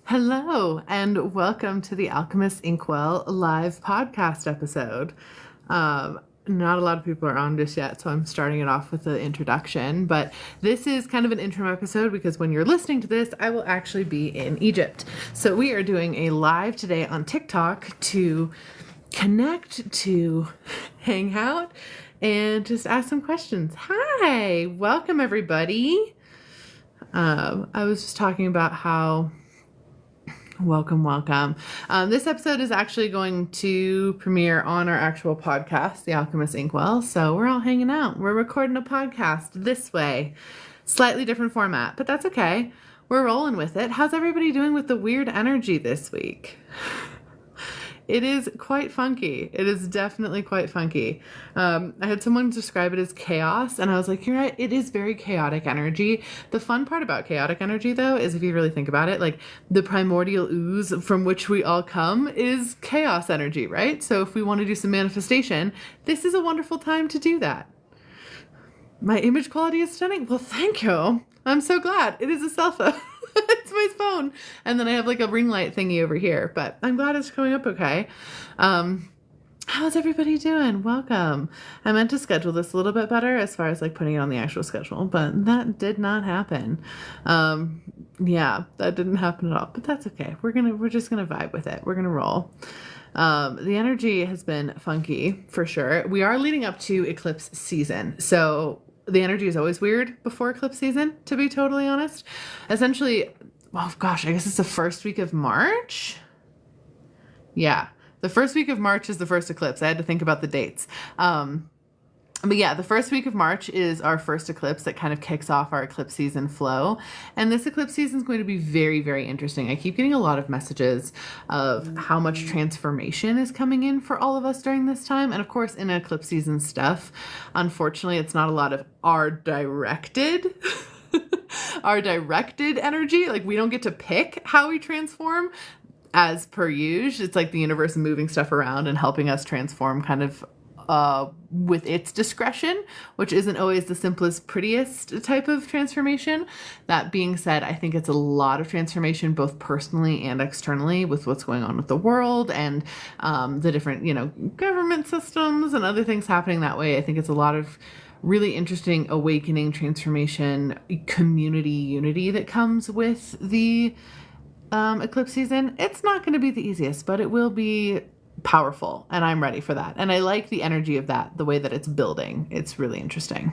Hello, and welcome to the Alchemist Inkwell live podcast episode. Not a lot of people are on this yet, so I'm starting it off with the introduction. But this is kind of an interim episode because when you're listening to this, I will actually be in Egypt. So we are doing a live today on TikTok to connect, to hang out, and just ask some questions. Hi, welcome everybody. I was just talking about how Welcome. This episode is actually going to premiere on our actual podcast, The Alchemist Inkwell. So we're all hanging out. We're recording a podcast this way. Slightly different format, but that's okay. We're rolling with it. How's everybody doing with the weird energy this week? It is quite funky. It is definitely quite funky. I had someone describe it as chaos, and I was like, you're right, it is very chaotic energy. The fun part about chaotic energy, though, is if you really think about it, like the primordial ooze from which we all come is chaos energy, right? So if we want to do some manifestation, this is a wonderful time to do that. My image quality is stunning. Well, thank you. I'm so glad. It is a cell phone. It's my phone. And then I have like a ring light thingy over here, but I'm glad it's coming up okay. How's everybody doing? Welcome. I meant to schedule this a little bit better as far as like putting it on the actual schedule, but that did not happen. Yeah, that didn't happen at all, but that's okay. We're just gonna vibe with it. We're gonna roll. The energy has been funky for sure. We are leading up to eclipse season. So the energy is always weird before eclipse season, to be totally honest. Essentially, oh gosh, I guess it's the first week of March. Yeah, the first week of March is the first eclipse. I had to think about the dates. But yeah, the first week of March is our first eclipse that kind of kicks off our eclipse season flow. And this eclipse season is going to be very, very interesting. I keep getting a lot of messages of how much transformation is coming in for all of us during this time. And of course, in eclipse season stuff, unfortunately, it's not a lot of our directed energy. Like we don't get to pick how we transform as per usual. It's like the universe moving stuff around and helping us transform kind of with its discretion, which isn't always the simplest, prettiest type of transformation. That being said, I think it's a lot of transformation, both personally and externally, with what's going on with the world and the different, government systems and other things happening that way. I think it's a lot of really interesting awakening, transformation, community unity that comes with the eclipse season. It's not going to be the easiest, but it will be powerful, and I'm ready for that. And I like the energy of that, the way that it's building. It's really interesting.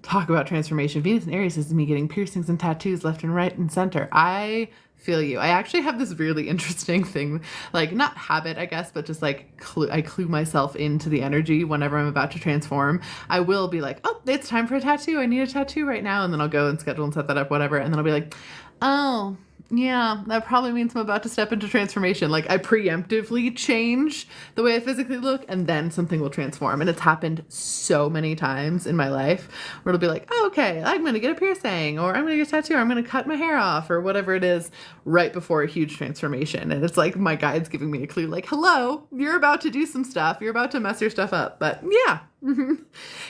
Talk about transformation. Venus and Aries is me getting piercings and tattoos left and right and center. I feel you. I actually have this really interesting thing, like not habit, I guess, but just like I clue myself into the energy whenever I'm about to transform. I will be like, oh, it's time for a tattoo. I need a tattoo right now. And then I'll go and schedule and set that up, whatever. And then I'll be like, oh, yeah, that probably means I'm about to step into transformation. Like I preemptively change the way I physically look and then something will transform. And it's happened so many times in my life where it'll be like, oh, okay, I'm going to get a piercing or I'm going to get a tattoo or I'm going to cut my hair off or whatever it is right before a huge transformation. And it's like my guide's giving me a clue like, hello, you're about to do some stuff. You're about to mess your stuff up. But yeah.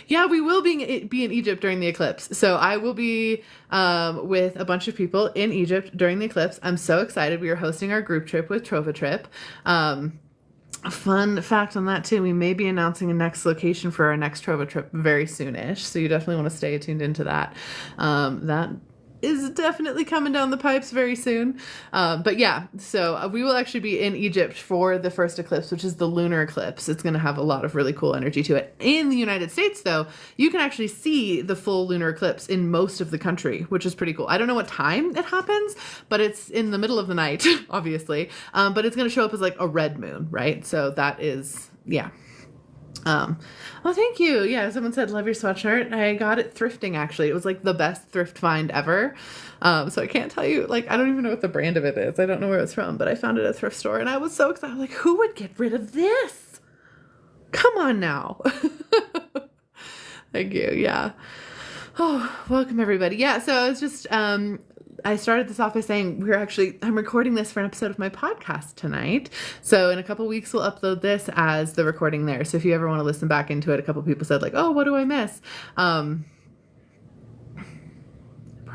Yeah, we will be in Egypt during the eclipse. So I will be with a bunch of people in Egypt during the eclipse. I'm so excited. We are hosting our group trip with Trova Trip. A fun fact on that too, we may be announcing a next location for our next Trova Trip very soonish. So you definitely want to stay tuned into that. That is definitely coming down the pipes very soon. But yeah, so we will actually be in Egypt for the first eclipse, which is the lunar eclipse. It's going to have a lot of really cool energy to it. In the United States, though, you can actually see the full lunar eclipse in most of the country, which is pretty cool. I don't know what time it happens, but it's in the middle of the night, obviously. But it's going to show up as like a red moon, right? So that is, yeah. Well, thank you. Yeah, someone said, love your sweatshirt. I got it thrifting, actually. It was like the best thrift find ever. So I can't tell you, like, I don't even know what the brand of it is. I don't know where it's from, but I found it at a thrift store and I was so excited. Like, who would get rid of this? Come on now. Thank you. Yeah. Oh, welcome everybody. Yeah. So I was just, I started this off by saying I'm recording this for an episode of my podcast tonight. So in a couple weeks, we'll upload this as the recording there. So if you ever want to listen back into it, a couple people said like, oh, what do I miss?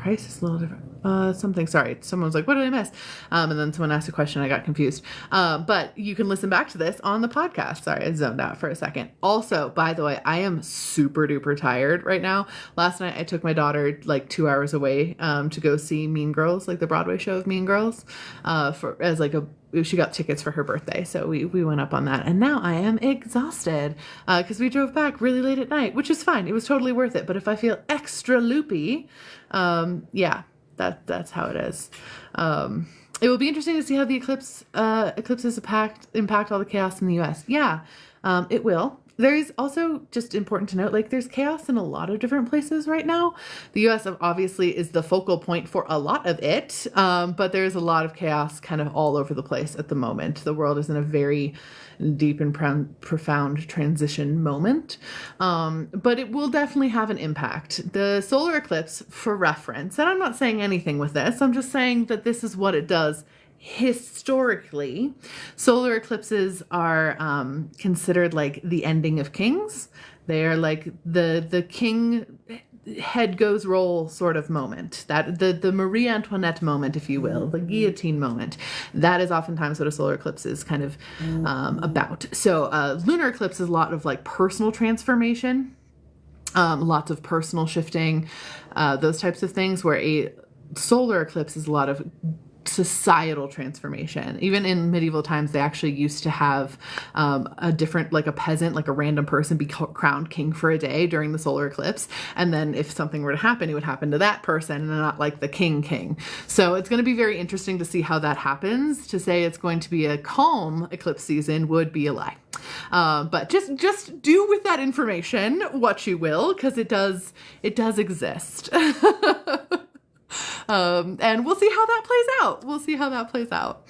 price is a little different. Something, sorry. Someone was like, what did I miss? And then someone asked a question. I got confused. But you can listen back to this on the podcast. Sorry, I zoned out for a second. Also, by the way, I am super duper tired right now. Last night, I took my daughter like 2 hours away to go see Mean Girls, like the Broadway show of Mean Girls, she got tickets for her birthday. So we went up on that. And now I am exhausted because we drove back really late at night, which is fine. It was totally worth it. But if I feel extra loopy, that's how it is. It will be interesting to see how the eclipses impact all the chaos in the US. Yeah, it will. There is also just important to note, like there's chaos in a lot of different places right now. The US obviously is the focal point for a lot of it, but there's a lot of chaos kind of all over the place at the moment. The world is in a very deep and profound transition moment, but it will definitely have an impact. The solar eclipse, for reference, and I'm not saying anything with this, I'm just saying that this is what it does. Historically, solar eclipses are considered like the ending of kings. They are like the king head goes roll sort of moment, that the Marie Antoinette moment, if you will, the guillotine moment. That is oftentimes what a solar eclipse is kind of about. So lunar eclipse is a lot of like personal transformation, lots of personal shifting, those types of things, where a solar eclipse is a lot of societal transformation. Even in medieval times, they actually used to have a different, like a peasant, like a random person be crowned king for a day during the solar eclipse. And then if something were to happen, it would happen to that person and not like the king. So it's going to be very interesting to see how that happens. To say it's going to be a calm eclipse season would be a lie. But just do with that information what you will, because it does exist. And we'll see how that plays out.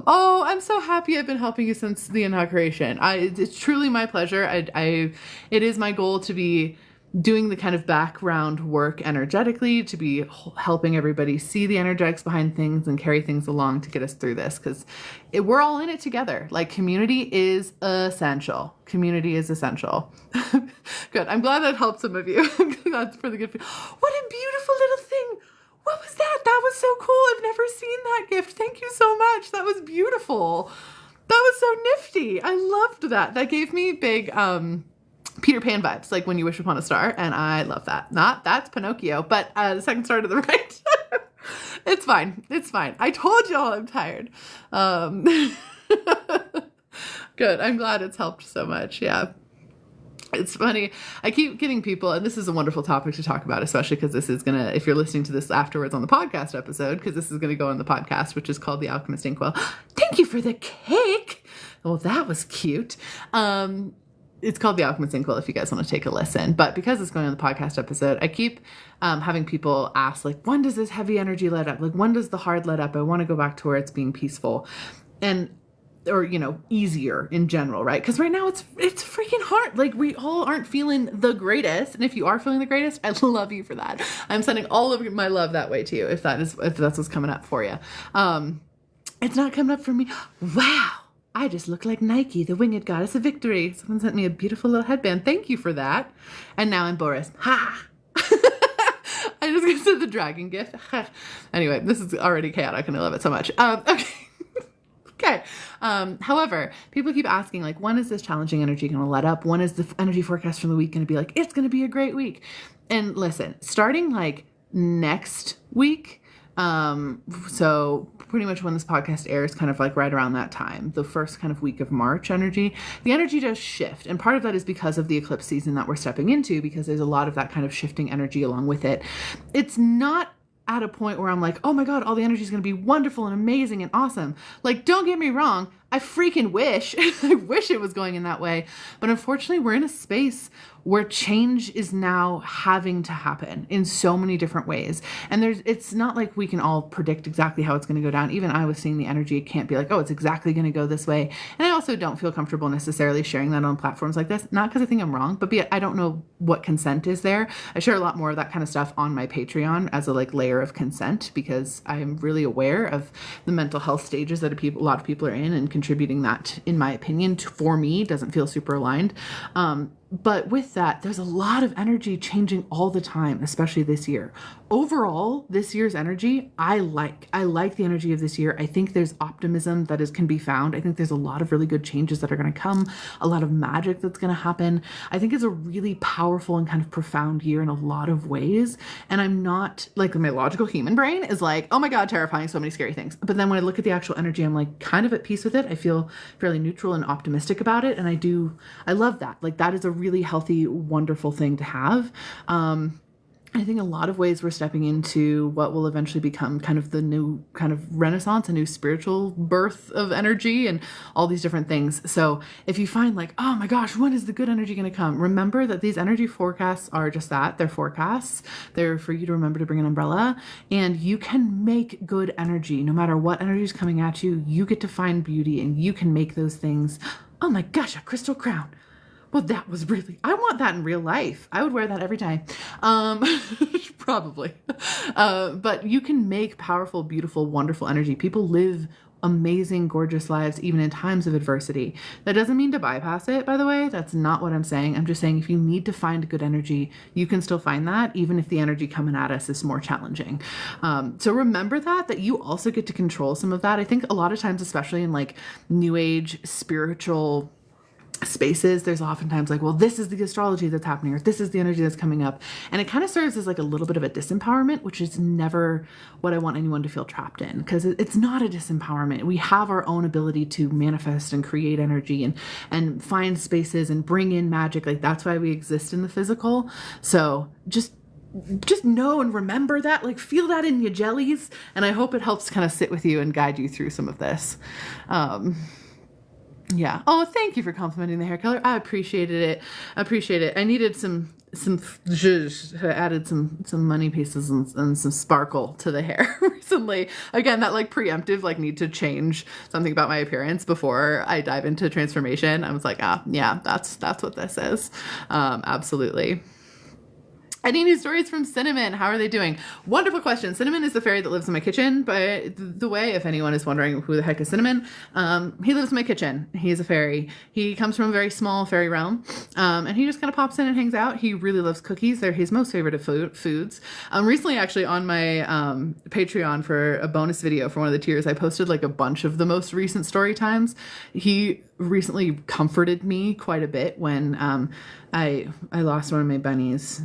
I'm so happy I've been helping you since the inauguration. It's truly my pleasure. It is my goal to be doing the kind of background work energetically, to be helping everybody see the energetics behind things and carry things along to get us through this, because we're all in it together. Like, community is essential. Good. I'm glad that helped some of you. That's for the good. What a beautiful little thing. What was that? That was so cool. I've never seen that gift. Thank you so much. That was beautiful. That was so nifty. I loved that. That gave me big Peter Pan vibes, like When You Wish Upon a Star, and I love that. That's Pinocchio, but the second star to the right. It's fine. I told y'all I'm tired. Good. I'm glad it's helped so much. Yeah. It's funny. I keep getting people, and this is a wonderful topic to talk about, especially because this is going to, if you're listening to this afterwards on the podcast episode, because this is going to go on the podcast, which is called The Alchemist Inkwell. Thank you for the cake. Well, that was cute. It's called The Alchemist Inkwell if you guys want to take a listen. But because it's going on the podcast episode, I keep having people ask, like, when does this heavy energy let up? Like, when does the hard let up? I want to go back to where it's being peaceful. Or, easier in general, right? Because right now it's freaking hard. Like, we all aren't feeling the greatest. And if you are feeling the greatest, I love you for that. I'm sending all of my love that way to you, if that's what's coming up for you. It's not coming up for me. Wow. I just look like Nike, the winged goddess of victory. Someone sent me a beautiful little headband. Thank you for that. And now I'm Boris. Ha! I just said the dragon gif. Anyway, this is already chaotic and I love it so much. Okay. Okay. However, people keep asking, like, when is this challenging energy going to let up? When is the energy forecast from the week going to be like, it's going to be a great week? And listen, starting like next week, so pretty much when this podcast airs, kind of like right around that time, the first kind of week of March energy, the energy does shift. And part of that is because of the eclipse season that we're stepping into, because there's a lot of that kind of shifting energy along with it. It's not at a point where I'm like, oh my God, all the energy is going to be wonderful and amazing and awesome. Like, don't get me wrong. I freaking wish, I wish it was going in that way. But unfortunately, we're in a space where change is now having to happen in so many different ways. And it's not like we can all predict exactly how it's going to go down. Even I was seeing the energy. It can't be like, oh, it's exactly going to go this way. And I also don't feel comfortable necessarily sharing that on platforms like this. Not because I think I'm wrong, but I don't know what consent is there. I share a lot more of that kind of stuff on my Patreon as a layer of consent, because I am really aware of the mental health stages that a lot of people are in, and contributing that, in my opinion, for me, doesn't feel super aligned. But with that, there's a lot of energy changing all the time, especially this year. Overall, this year's energy, I like the energy of this year. I think there's optimism that can be found. I think there's a lot of really good changes that are going to come, a lot of magic that's going to happen. I think it's a really powerful and kind of profound year in a lot of ways. And I'm not like, my logical human brain is like, oh my God, terrifying, so many scary things. But then when I look at the actual energy, I'm like kind of at peace with it. I feel fairly neutral and optimistic about it. And I love that. Like, that is a really healthy, wonderful thing to have. I think a lot of ways we're stepping into what will eventually become kind of the new kind of renaissance, a new spiritual birth of energy and all these different things. So if you find like, oh my gosh, when is the good energy going to come? Remember that these energy forecasts are just that. They're forecasts. They're for you to remember to bring an umbrella, and you can make good energy. No matter what energy is coming at you, you get to find beauty and you can make those things. Oh my gosh, a crystal crown. Well, that was really, I want that in real life. I would wear that every time. Probably. But you can make powerful, beautiful, wonderful energy. People live amazing, gorgeous lives, even in times of adversity. That doesn't mean to bypass it, by the way. That's not what I'm saying. I'm just saying if you need to find good energy, you can still find that, even if the energy coming at us is more challenging. So remember that you also get to control some of that. I think a lot of times, especially in like new age spiritual spaces, there's oftentimes like, well, this is the astrology that's happening, or this is the energy that's coming up. And it kind of serves as like a little bit of a disempowerment, which is never what I want anyone to feel trapped in, because it's not a disempowerment. We have our own ability to manifest and create energy and find spaces and bring in magic. Like, that's why we exist in the physical. So just know and remember that, like, feel that in your jellies. And I hope it helps kind of sit with you and guide you through some of this. Yeah. Oh, thank you for complimenting the hair color. I appreciated it. I needed some added some money pieces and some sparkle to the hair recently. Again, that like preemptive, like, need to change something about my appearance before I dive into transformation. I was like, yeah, that's what this is. Absolutely. Any new stories from Cinnamon? How are they doing? Wonderful question. Cinnamon is the fairy that lives in my kitchen. But the way, if anyone is wondering who the heck is Cinnamon, he lives in my kitchen. He is a fairy. He comes from a very small fairy realm, and he just kind of pops in and hangs out. He really loves cookies. They're his most favorite of foods. Recently, actually, on my Patreon for a bonus video for one of the tiers, I posted like a bunch of the most recent story times. He recently comforted me quite a bit when I lost one of my bunnies.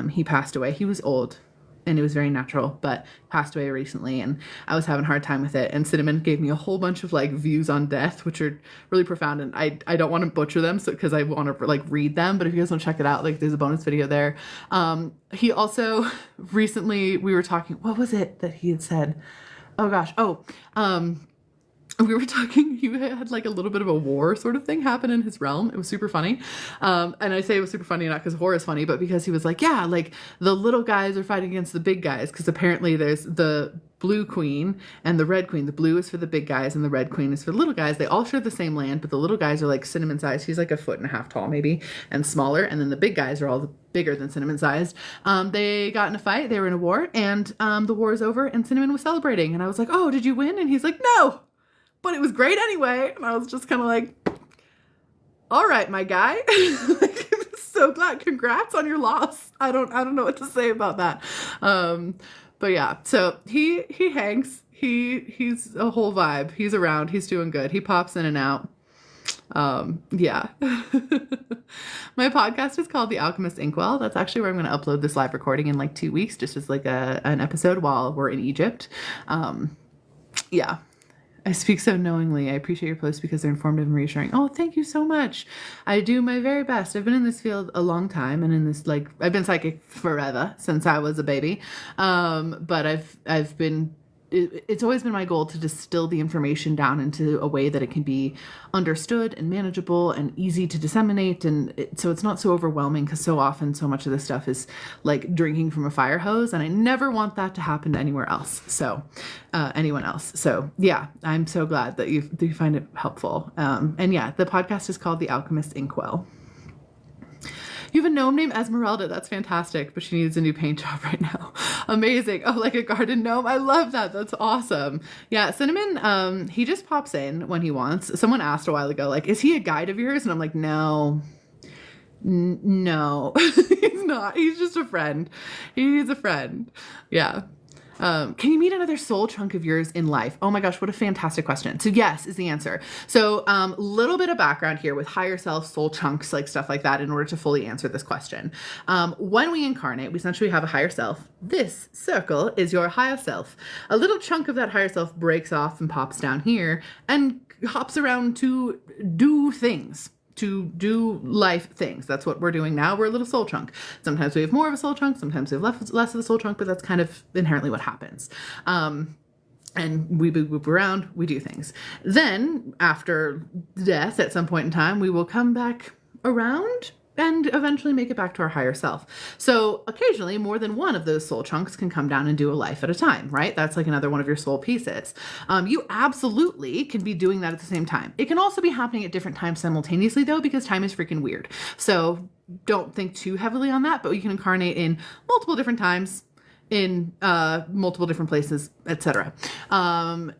He passed away. He was old and it was very natural, but passed away recently, and I was having a hard time with it. And Cinnamon gave me a whole bunch of like views on death, which are really profound, and I don't want to butcher them, so because I want to like read them, but if you guys want to check it out, like, there's a bonus video there. He also recently, we were talking, what was it that he had said? Oh gosh. We were talking, he had like a little bit of a war sort of thing happen in his realm. It was super funny. And I say it was super funny, not because horror is funny, but because he was like, yeah, like the little guys are fighting against the big guys. Because apparently there's the blue queen and the red queen. The blue is for the big guys and the red queen is for the little guys. They all share the same land, but the little guys are like Cinnamon sized. He's like 1.5 feet tall maybe, and smaller. And then the big guys are all bigger than Cinnamon sized. They got in a fight. They were in a war, and the war is over and Cinnamon was celebrating. And I was like, oh, did you win? And he's like, no. But it was great anyway. And I was just kind of like, all right, my guy. Like, I'm so glad. Congrats on your loss. I don't know what to say about that. But yeah, so he hangs. He's a whole vibe. He's around. He's doing good. He pops in and out. Yeah. My podcast is called The Alchemist Inkwell. That's actually where I'm going to upload this live recording in like 2 weeks, just as like an episode while we're in Egypt. Yeah. I speak so knowingly. I appreciate your posts because they're informative and reassuring. Oh, thank you so much. I do my very best. I've been in this field a long time, and in this, like, I've been psychic forever since I was a baby. But I've been, it's always been my goal to distill the information down into a way that it can be understood and manageable and easy to disseminate. And so it's not so overwhelming, because so often so much of this stuff is like drinking from a fire hose, and I never want that to happen to anywhere else. So anyone else. So yeah, I'm so glad that you find it helpful. And yeah, the podcast is called The Alchemist Inkwell. You have a gnome named Esmeralda. That's fantastic, but she needs a new paint job right now. Amazing. Oh, like a garden gnome. I love that. That's awesome. Yeah, Cinnamon, he just pops in when he wants. Someone asked a while ago, like, is he a guide of yours? And I'm like, no, No, he's not. He's just a friend. He's a friend. Yeah. Can you meet another soul chunk of yours in life? Oh my gosh, what a fantastic question. So yes is the answer. So little bit of background here with higher self, soul chunks, like stuff like that in order to fully answer this question. When we incarnate, we essentially have a higher self. This circle is your higher self. A little chunk of that higher self breaks off and pops down here and hops around to do things, to do life things. That's what we're doing now. We're a little soul chunk. Sometimes we have more of a soul chunk. Sometimes we have less of a soul chunk, but that's kind of inherently what happens. And we boop around, we do things. Then after death, at some point in time, we will come back around and eventually make it back to our higher self. So occasionally more than one of those soul chunks can come down and do a life at a time, right? That's like another one of your soul pieces. You absolutely can be doing that at the same time. It can also be happening at different times simultaneously though, because time is freaking weird. So don't think too heavily on that, but you can incarnate in multiple different times, in multiple different places, etc.,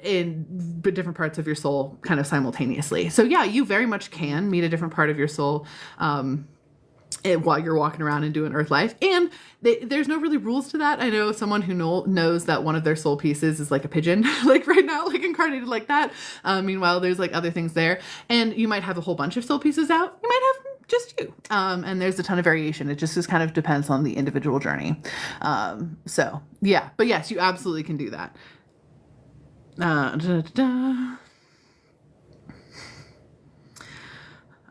in different parts of your soul kind of simultaneously. So yeah, you very much can meet a different part of your soul while you're walking around and doing earth life. And there's no really rules to that. I know someone who knows that one of their soul pieces is like a pigeon, like right now, like incarnated like that. Meanwhile, there's like other things there. And you might have a whole bunch of soul pieces out. You might have just you. And there's a ton of variation. It just kind of depends on the individual journey. So yeah, but yes, you absolutely can do that.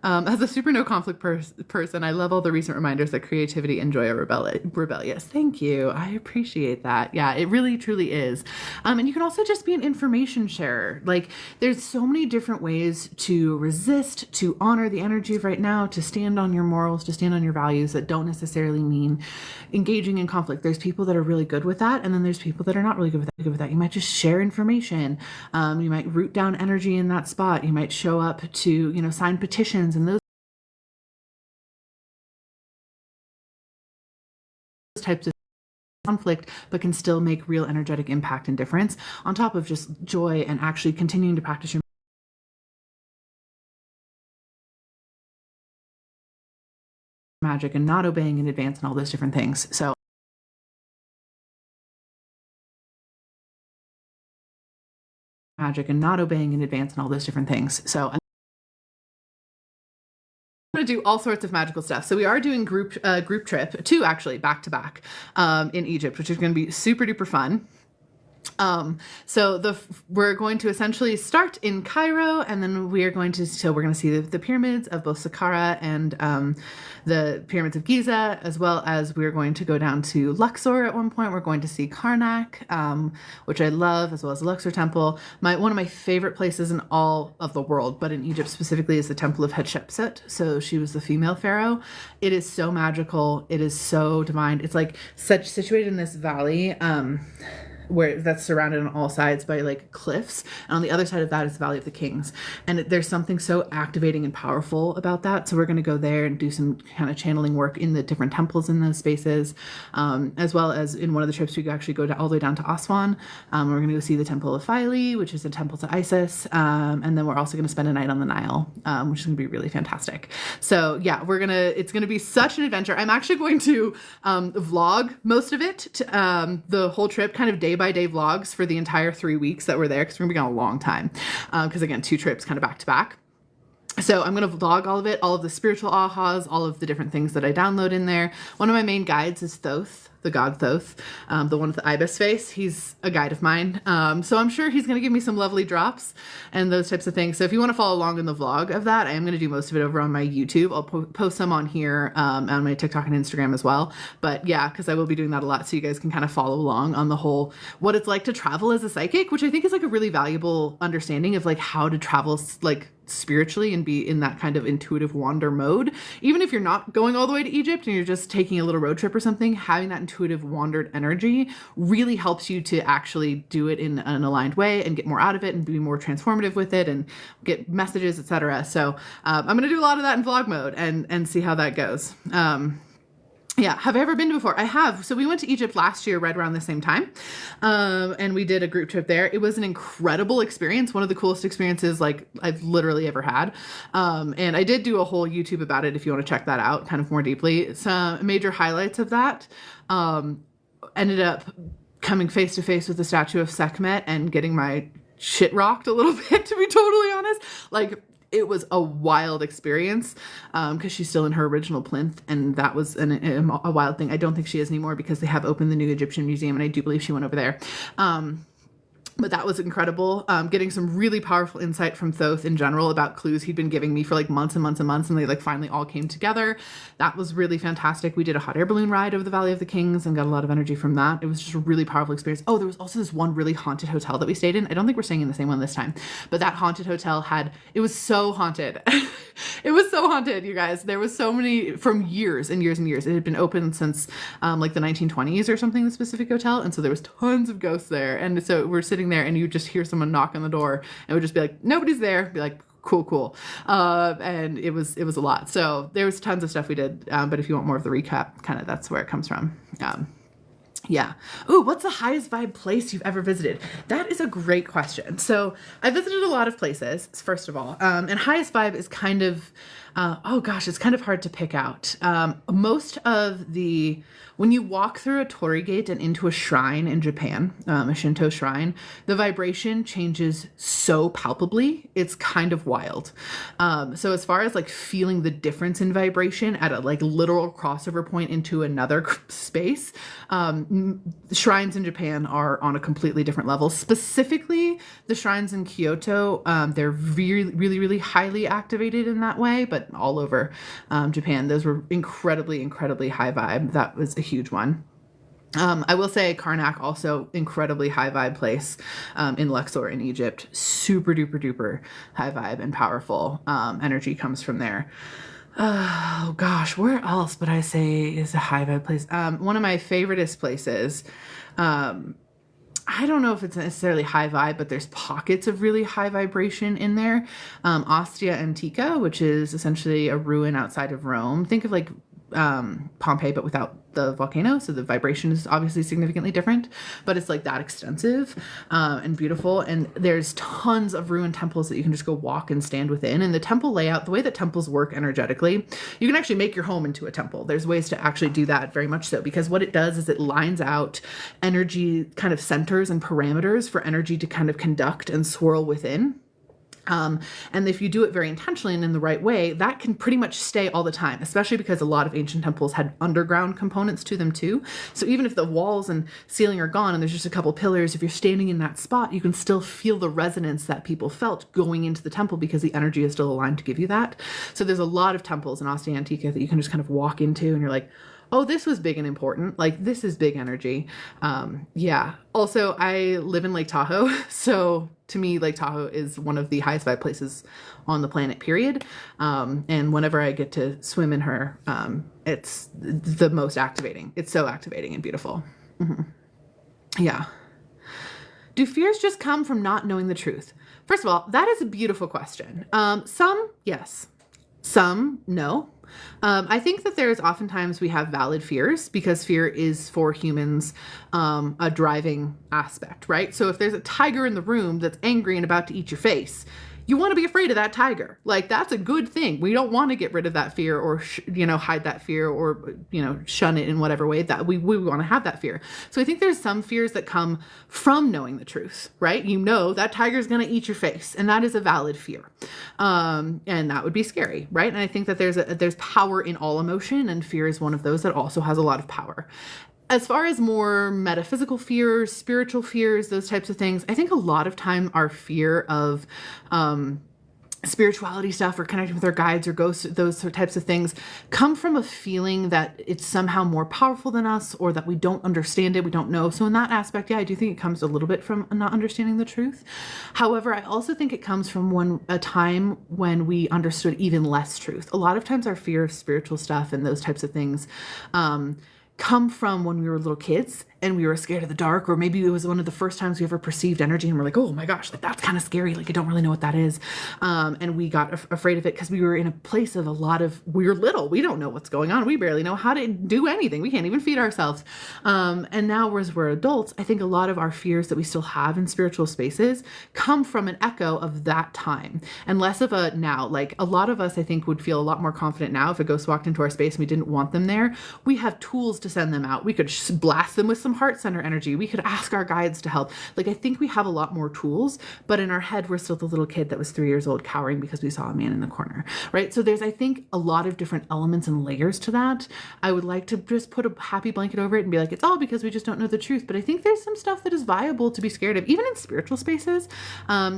As a super no conflict person, I love all the recent reminders that creativity and joy are rebellious. Thank you. I appreciate that. Yeah, it really truly is. And you can also just be an information sharer. Like there's so many different ways to resist, to honor the energy of right now, to stand on your morals, to stand on your values that don't necessarily mean engaging in conflict. There's people that are really good with that. And then there's people that are not really good with that. You might just share information. You might root down energy in that spot. You might show up to, sign petitions and those types of conflict, but can still make real energetic impact and difference on top of just joy and actually continuing to practice your magic and not obeying in advance and all those different things. So magic and not obeying in advance and all those different things. So to do all sorts of magical stuff. So we are doing group trip, 2 actually back to back in Egypt, which is going to be super duper fun. So we're going to essentially start in Cairo, and then we're going to see the pyramids of both Saqqara and the pyramids of Giza, as well as we're going to go down to Luxor at one point. We're going to see Karnak, which I love, as well as the Luxor Temple. One of my favorite places in all of the world, but in Egypt specifically, is the Temple of Hatshepsut. So she was the female pharaoh. It is so magical. It is so divine. It's like situated in this valley, where that's surrounded on all sides by like cliffs, and on the other side of that is the Valley of the Kings, and there's something so activating and powerful about that. So we're going to go there and do some kind of channeling work in the different temples in those spaces, as well as in one of the trips we could actually go all the way down to Aswan. We're going to go see the Temple of Philae, which is a temple to Isis, and then we're also going to spend a night on the Nile, which is going to be really fantastic. So yeah, it's going to be such an adventure. I'm actually going to vlog most of it, the whole trip, kind of day by day vlogs for the entire 3 weeks that we're there, because we're gonna be gone a long time, because again, 2 trips kind of back to back. So I'm going to vlog all of it, all of the spiritual ahas, all of the different things that I download in there. One of my main guides is Thoth, the god Thoth, the one with the ibis face. He's a guide of mine. So I'm sure he's going to give me some lovely drops and those types of things. So if you want to follow along in the vlog of that, I am going to do most of it over on my YouTube. I'll post some on here, on my TikTok and Instagram as well. But yeah, because I will be doing that a lot, so you guys can kind of follow along on the whole, what it's like to travel as a psychic, which I think is like a really valuable understanding of like how to travel like spiritually and be in that kind of intuitive wander mode. Even if you're not going all the way to Egypt and you're just taking a little road trip or something, having that intuitive wandered energy really helps you to actually do it in an aligned way and get more out of it and be more transformative with it and get messages, etc. So I'm going to do a lot of that in vlog mode and see how that goes. Yeah. Have I ever been to before? I have. So we went to Egypt last year, right around the same time. And we did a group trip there. It was an incredible experience. One of the coolest experiences like I've literally ever had. And I did do a whole YouTube about it if you want to check that out kind of more deeply. Some major highlights of that, ended up coming face to face with the statue of Sekhmet and getting my shit rocked a little bit, to be totally honest. Like, it was a wild experience because she's still in her original plinth, and that was a wild thing. I don't think she is anymore because they have opened the new Egyptian museum, and I do believe she went over there. But that was incredible. Getting some really powerful insight from Thoth in general about clues he'd been giving me for like months and months and months, and they like finally all came together. That was really fantastic. We did a hot air balloon ride over the Valley of the Kings and got a lot of energy from that. It was just a really powerful experience. Oh, there was also this one really haunted hotel that we stayed in. I don't think we're staying in the same one this time, but that haunted hotel it was so haunted. It was so haunted, you guys. There was so many from years and years and years. It had been open since like the 1920s or something, the specific hotel. And so there was tons of ghosts there. And so we're sitting there and you just hear someone knock on the door and it would just be like, nobody's there. Be like, cool. And it was a lot. So there was tons of stuff we did. But if you want more of the recap, kind of that's where it comes from. Yeah. Ooh, what's the highest vibe place you've ever visited? That is a great question. So I visited a lot of places, first of all. And highest vibe is kind of, it's kind of hard to pick out. When you walk through a torii gate and into a shrine in Japan, a Shinto shrine, the vibration changes so palpably. It's kind of wild. So as far as like feeling the difference in vibration at a like literal crossover point into another space, shrines in Japan are on a completely different level. Specifically, the shrines in Kyoto, they're really, really, really highly activated in that way, but all over Japan, those were incredibly, incredibly high vibe. That was a huge one. I will say Karnak, also incredibly high vibe place in Luxor in Egypt. Super duper duper high vibe and powerful energy comes from there. Oh gosh, where else would I say is a high vibe place? One of my favoriteest places, I don't know if it's necessarily high vibe, but there's pockets of really high vibration in there. Ostia Antica, which is essentially a ruin outside of Rome. Think of like Pompeii, but without the volcano. So the vibration is obviously significantly different, but it's like that extensive and beautiful. And there's tons of ruined temples that you can just go walk and stand within. And the temple layout, the way that temples work energetically, you can actually make your home into a temple. There's ways to actually do that, very much so, because what it does is it lines out energy kind of centers and parameters for energy to kind of conduct and swirl within. And if you do it very intentionally and in the right way, that can pretty much stay all the time, especially because a lot of ancient temples had underground components to them too. So even if the walls and ceiling are gone and there's just a couple pillars, if you're standing in that spot, you can still feel the resonance that people felt going into the temple because the energy is still aligned to give you that. So there's a lot of temples in Ostia Antica that you can just kind of walk into and you're like, oh, this was big and important. Like, this is big energy. Yeah. Also, I live in Lake Tahoe. So to me, Lake Tahoe is one of the highest vibe places on the planet, period. And whenever I get to swim in her, it's the most activating. It's so activating and beautiful. Mm-hmm. Yeah. Do fears just come from not knowing the truth? First of all, that is a beautiful question. Some, yes. Some, no. I think that there's oftentimes we have valid fears because fear is for humans a driving aspect, right? So if there's a tiger in the room that's angry and about to eat your face, you want to be afraid of that tiger. Like, that's a good thing. We don't want to get rid of that fear or, hide that fear or, shun it in whatever way that we want to have that fear. So I think there's some fears that come from knowing the truth, right? That tiger's going to eat your face, and that is a valid fear. And that would be scary, right? And I think that there's power in all emotion, and fear is one of those that also has a lot of power. As far as more metaphysical fears, spiritual fears, those types of things, I think a lot of time our fear of spirituality stuff or connecting with our guides or ghosts, those types of things, come from a feeling that it's somehow more powerful than us or that we don't understand it, we don't know. So in that aspect, yeah, I do think it comes a little bit from not understanding the truth. However, I also think it comes from a time when we understood even less truth. A lot of times our fear of spiritual stuff and those types of things come from when we were little kids and we were scared of the dark, or maybe it was one of the first times we ever perceived energy and we're like, oh my gosh, like that's kind of scary. Like I don't really know what that is. And we got afraid of it because we were in a place of we're little. We don't know what's going on. We barely know how to do anything. We can't even feed ourselves. And now as we're adults, I think a lot of our fears that we still have in spiritual spaces come from an echo of that time and less of a now. Like a lot of us, I think, would feel a lot more confident now if a ghost walked into our space and we didn't want them there. We have tools to send them out. We could blast them with some heart center energy. We could ask our guides to help. Like I think we have a lot more tools, but in our head, we're still the little kid that was 3 years old cowering because we saw a man in the corner, right? So there's, I think, a lot of different elements and layers to that. I would like to just put a happy blanket over it and be like, it's all because we just don't know the truth. But I think there's some stuff that is viable to be scared of, even in spiritual spaces.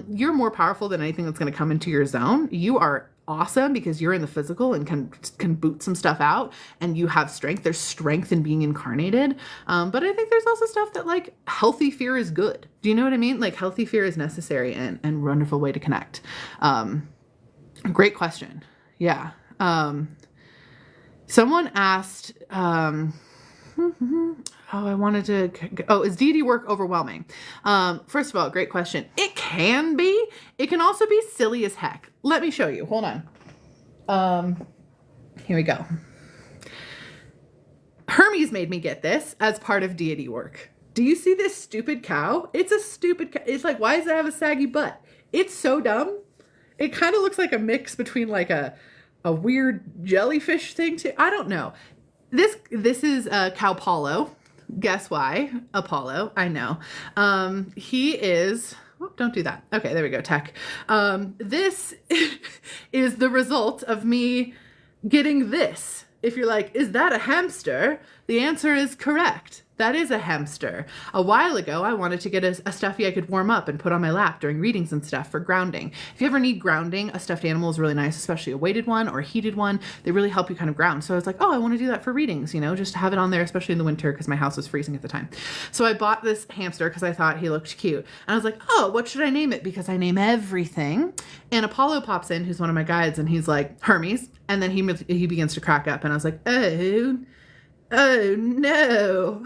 You're more powerful than anything that's going to come into your zone. You are awesome because you're in the physical and can boot some stuff out, and you have strength. There's strength in being incarnated. But I think there's also stuff that like healthy fear is good. Do you know what I mean? Like healthy fear is necessary and wonderful way to connect. Great question. Yeah. Someone asked, is deity work overwhelming? First of all, great question. It can be. It can also be silly as heck. Let me show you. Hold on. Here we go. Hermes made me get this as part of deity work. Do you see this stupid cow? It's a stupid cow. It's like, why does it have a saggy butt? It's so dumb. It kind of looks like a mix between like a weird jellyfish thing too. I don't know. This is Cow Apollo. Guess why? Apollo. I know. He is... Oh, don't do that. Okay, there we go, tech. This is the result of me getting this. If you're like, is that a hamster? The answer is correct. That is a hamster. A while ago, I wanted to get a stuffy I could warm up and put on my lap during readings and stuff for grounding. If you ever need grounding, a stuffed animal is really nice, especially a weighted one or a heated one. They really help you kind of ground. So I was like, oh, I want to do that for readings, just to have it on there, especially in the winter because my house was freezing at the time. So I bought this hamster because I thought he looked cute. And I was like, oh, what should I name it? Because I name everything. And Apollo pops in, who's one of my guides, and he's like, Hermes. And then he begins to crack up. And I was like, oh no,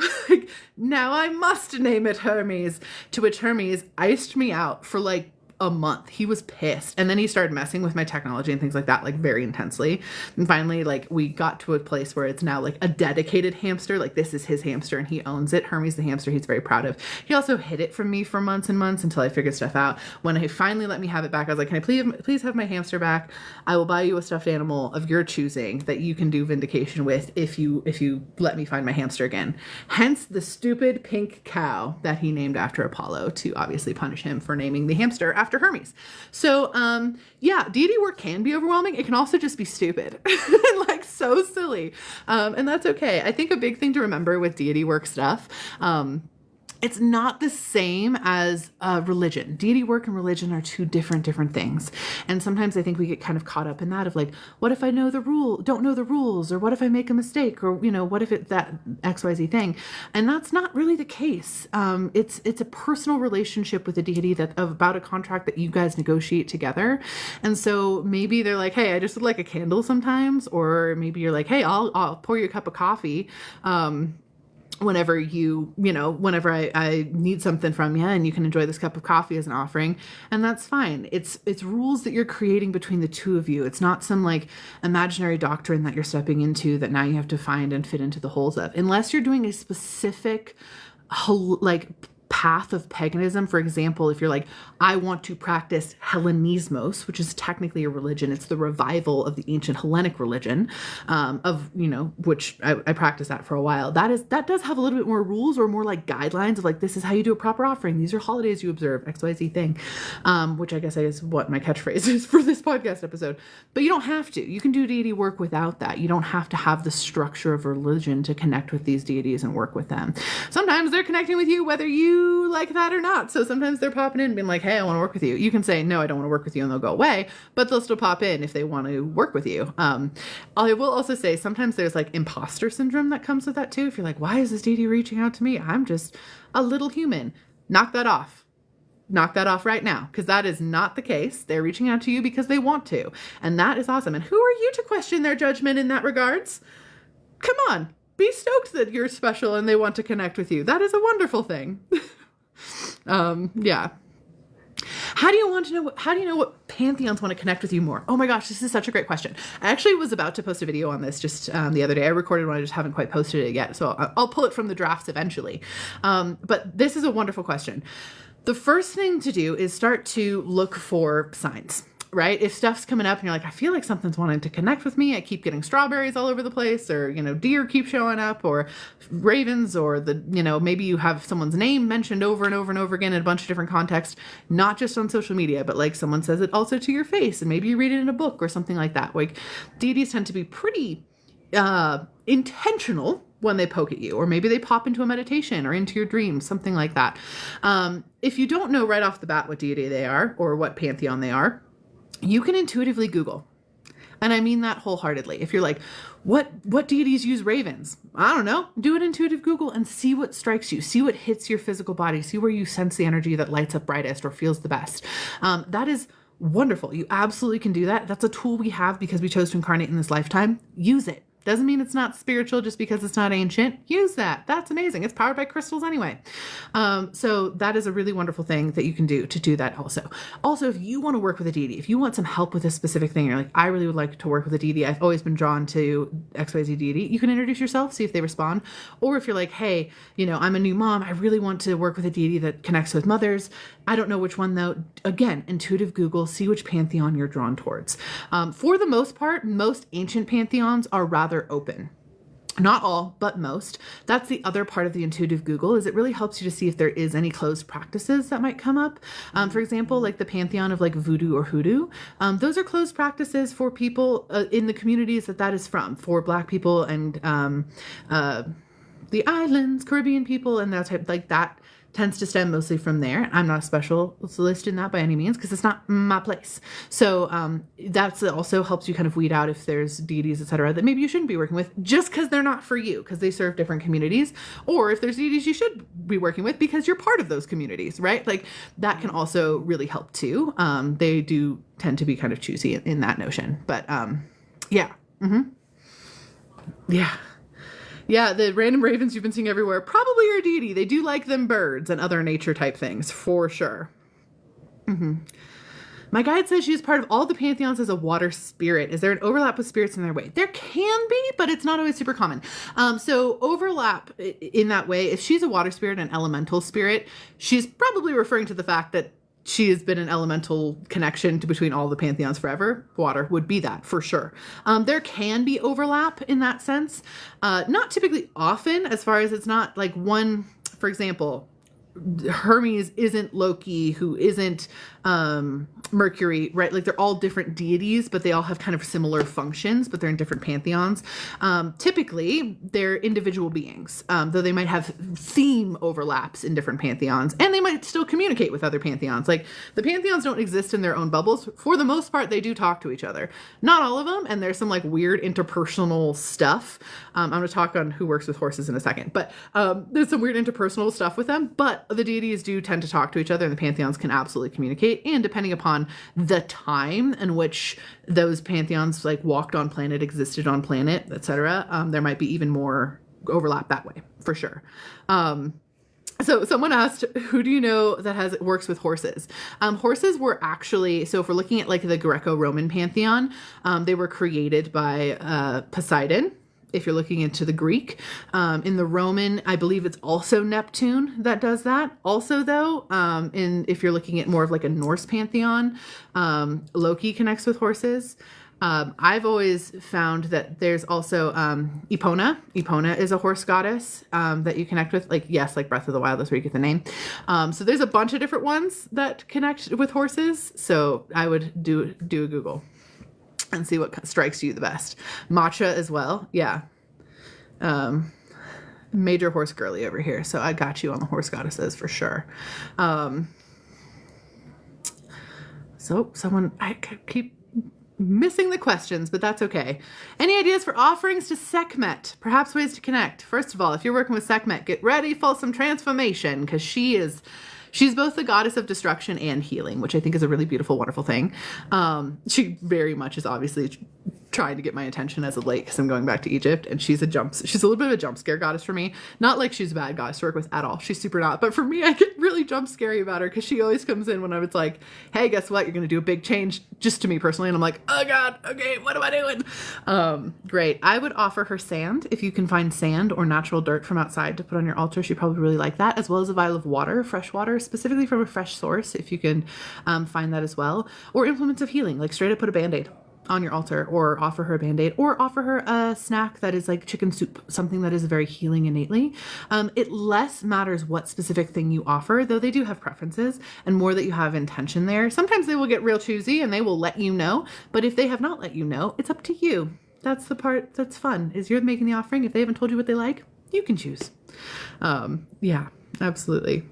now I must name it Hermes. To which Hermes iced me out for like a month. He was pissed. And then he started messing with my technology and things like that, like very intensely. And finally, like we got to a place where it's now like a dedicated hamster. Like this is his hamster and he owns it. Hermes the hamster, he's very proud of. He also hid it from me for months and months until I figured stuff out. When he finally let me have it back, I was like, can I please have my hamster back? I will buy you a stuffed animal of your choosing that you can do vindication with if you let me find my hamster again. Hence the stupid pink cow that he named after Apollo to obviously punish him for naming the hamster after Hermes. So, yeah, deity work can be overwhelming. It can also just be stupid, like so silly. And that's okay. I think a big thing to remember with deity work stuff, it's not the same as religion. Deity work and religion are two different things. And sometimes I think we get kind of caught up in that of like, what if I don't know the rules? Or what if I make a mistake? Or, what if it's that XYZ thing? And that's not really the case. It's a personal relationship with a deity about a contract that you guys negotiate together. And so maybe they're like, hey, I just would like a candle sometimes. Or maybe you're like, hey, I'll pour you a cup of coffee. Whenever whenever I need something from you, and you can enjoy this cup of coffee as an offering, and that's fine. It's rules that you're creating between the two of you. It's not some like imaginary doctrine that you're stepping into that now you have to find and fit into the holes of, unless you're doing a specific like path of paganism. For example, if you're like, I want to practice Hellenismos, which is technically a religion. It's the revival of the ancient Hellenic religion, which I practiced that for a while. That does have a little bit more rules or more like guidelines of like, this is how you do a proper offering. These are holidays you observe, XYZ thing, which I guess is what my catchphrase is for this podcast episode. But you don't have to. You can do deity work without that. You don't have to have the structure of religion to connect with these deities and work with them. Sometimes they're connecting with you whether you like that or not. So sometimes they're popping in and being like, hey, I want to work with you. You can say, no, I don't want to work with you, and they'll go away, but they'll still pop in if they want to work with you. I will also say sometimes there's like imposter syndrome that comes with that too. If you're like, why is this deity reaching out to me? I'm just a little human. Knock that off. Knock that off right now, because that is not the case. They're reaching out to you because they want to. And that is awesome. And who are you to question their judgment in that regards? Come on. be stoked that you're special and they want to connect with you. That is a wonderful thing. Yeah. How do you know what pantheons want to connect with you more? Oh my gosh, this is such a great question. I actually was about to post a video on this just the other day. I recorded one, I just haven't quite posted it yet. So I'll pull it from the drafts eventually. But this is a wonderful question. The first thing to do is start to look for signs. Right? If stuff's coming up and you're like, I feel like something's wanting to connect with me. I keep getting strawberries all over the place, or, deer keep showing up, or ravens, or maybe you have someone's name mentioned over and over and over again in a bunch of different contexts, not just on social media, but like someone says it also to your face, and maybe you read it in a book or something like that. Like, deities tend to be pretty intentional when they poke at you, or maybe they pop into a meditation or into your dreams, something like that. If you don't know right off the bat what deity they are or what pantheon they are, you can intuitively Google. And I mean that wholeheartedly. If you're like, what deities use ravens? I don't know. Do an intuitive Google and see what strikes you. See what hits your physical body. See where you sense the energy that lights up brightest or feels the best. That is wonderful. You absolutely can do that. That's a tool we have because we chose to incarnate in this lifetime. Use it. Doesn't mean it's not spiritual just because it's not ancient. Use that. That's amazing. It's powered by crystals anyway. So that is a really wonderful thing that you can do to do that also. Also, if you want to work with a deity, if you want some help with a specific thing, you're like, I really would like to work with a deity. I've always been drawn to XYZ deity. You can introduce yourself, see if they respond. Or if you're like, hey, I'm a new mom. I really want to work with a deity that connects with mothers. I don't know which one though. Again, intuitive Google, see which pantheon you're drawn towards. For the most part, most ancient pantheons are rather open. Not all, but most. That's the other part of the intuitive Google, is it really helps you to see if there is any closed practices that might come up. For example, like the pantheon of like voodoo or hoodoo. Those are closed practices for people in the communities that is from, for Black people and the islands, Caribbean people, and that type, like that tends to stem mostly from there. I'm not a specialist in that by any means because it's not my place. So that's also helps you kind of weed out if there's deities, etc., that maybe you shouldn't be working with just because they're not for you, because they serve different communities, or if there's deities you should be working with because you're part of those communities, right? Like that can also really help too. They do tend to be kind of choosy in that notion, but yeah. Mm-hmm. Yeah. Yeah, the random ravens you've been seeing everywhere probably are a deity. They do like them birds and other nature type things, for sure. Mm-hmm. My guide says she is part of all the pantheons as a water spirit. Is there an overlap with spirits in their way? There can be, but it's not always super common. So overlap in that way, if she's a water spirit, an elemental spirit, she's probably referring to the fact that she has been an elemental connection between all the pantheons forever. Water would be that for sure. There can be overlap in that sense. Not typically often, as far as it's not like one, for example, Hermes isn't Loki, who isn't Mercury, right? Like they're all different deities, but they all have kind of similar functions, but they're in different pantheons. Typically, they're individual beings, though they might have theme overlaps in different pantheons, and they might still communicate with other pantheons. Like the pantheons don't exist in their own bubbles. For the most part, they do talk to each other. Not all of them, and there's some like weird interpersonal stuff. I'm going to talk on who works with horses in a second, but there's some weird interpersonal stuff with them, but the deities do tend to talk to each other, and the pantheons can absolutely communicate. And depending upon the time in which those pantheons like walked on planet, existed on planet, etc., there might be even more overlap that way, for sure. So someone asked, who do you know that works with horses? Horses were actually, so if we're looking at like the Greco-Roman pantheon, they were created by Poseidon. If you're looking into the Greek, in the Roman, I believe it's also Neptune that does that. Also, though, if you're looking at more of like a Norse pantheon, Loki connects with horses. I've always found that there's also Epona. Epona is a horse goddess that you connect with. Like, yes, like Breath of the Wild, that's where you get the name. So there's a bunch of different ones that connect with horses. So I would do a Google and see what strikes you the best. Matcha as well. Yeah. Major horse girly over here. So I got you on the horse goddesses for sure. So someone, I keep missing the questions, but that's okay. Any ideas for offerings to Sekhmet? Perhaps ways to connect. First of all, if you're working with Sekhmet, get ready for some transformation, because she's both the goddess of destruction and healing, which I think is a really beautiful, wonderful thing. She very much is obviously trying to get my attention as of late because I'm going back to Egypt, and she's a little bit of a jump scare goddess for me. Not like she's a bad goddess to work with at all. She's super not. But for me, I get really jump scary about her because she always comes in when I was like, hey, guess what? You're going to do a big change, just to me personally. And I'm like, oh God, okay, what am I doing? Great. I would offer her sand. If you can find sand or natural dirt from outside to put on your altar, she'd probably really like that, as well as a vial of water, fresh water, specifically from a fresh source, if you can find that as well. Or implements of healing, like straight up put a Band-Aid on your altar, or offer her a Band-Aid, or offer her a snack that is like chicken soup, something that is very healing innately. It less matters what specific thing you offer, though they do have preferences, and more that you have intention there. Sometimes they will get real choosy and they will let you know, but if they have not let you know, it's up to you. That's the part that's fun, is you're making the offering. If they haven't told you what they like, you can choose. Yeah, absolutely.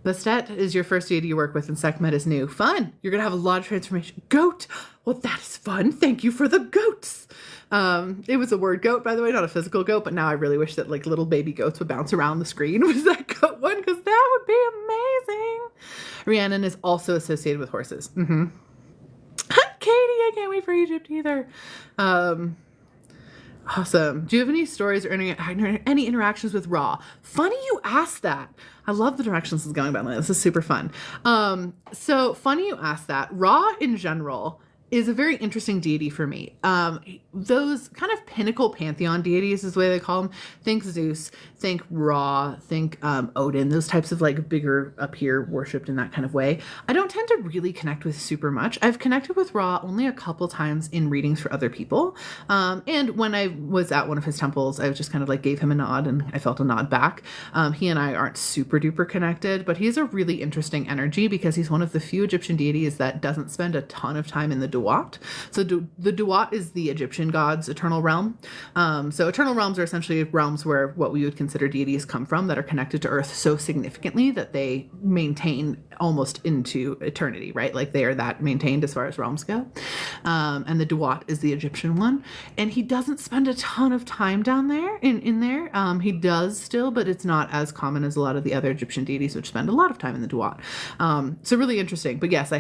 Bastet is your first deity you work with, and Sekhmet is new. Fun. You're going to have a lot of transformation. Goat. Well, that is fun. Thank you for the goats. It was a word goat, by the way, not a physical goat, but now I really wish that like little baby goats would bounce around the screen. Was that goat one? Because that would be amazing. Rhiannon is also associated with horses. Katie, I can't wait for Egypt either. Awesome. Do you have any stories or any interactions with Ra? Funny you asked that. I love the directions this is going, by the way. This is super fun. So funny you asked that. Ra in general is a very interesting deity for me. Those kind of pinnacle pantheon deities is the way they call them. Think Zeus, think Ra, think Odin, those types of like bigger up here worshipped in that kind of way. I don't tend to really connect with super much. I've connected with Ra only a couple times in readings for other people. And when I was at one of his temples, I just kind of like gave him a nod and I felt a nod back. He and I aren't super duper connected, but he's a really interesting energy because he's one of the few Egyptian deities that doesn't spend a ton of time in the Duat. So the Duat is the Egyptian god's eternal realm. So eternal realms are essentially realms where what we would consider deities come from, that are connected to Earth so significantly that they maintain almost into eternity, right? Like they are that maintained as far as realms go. And the Duat is the Egyptian one. And he doesn't spend a ton of time down there in there. He does still, but it's not as common as a lot of the other Egyptian deities, which spend a lot of time in the Duat. So really interesting. But yes, I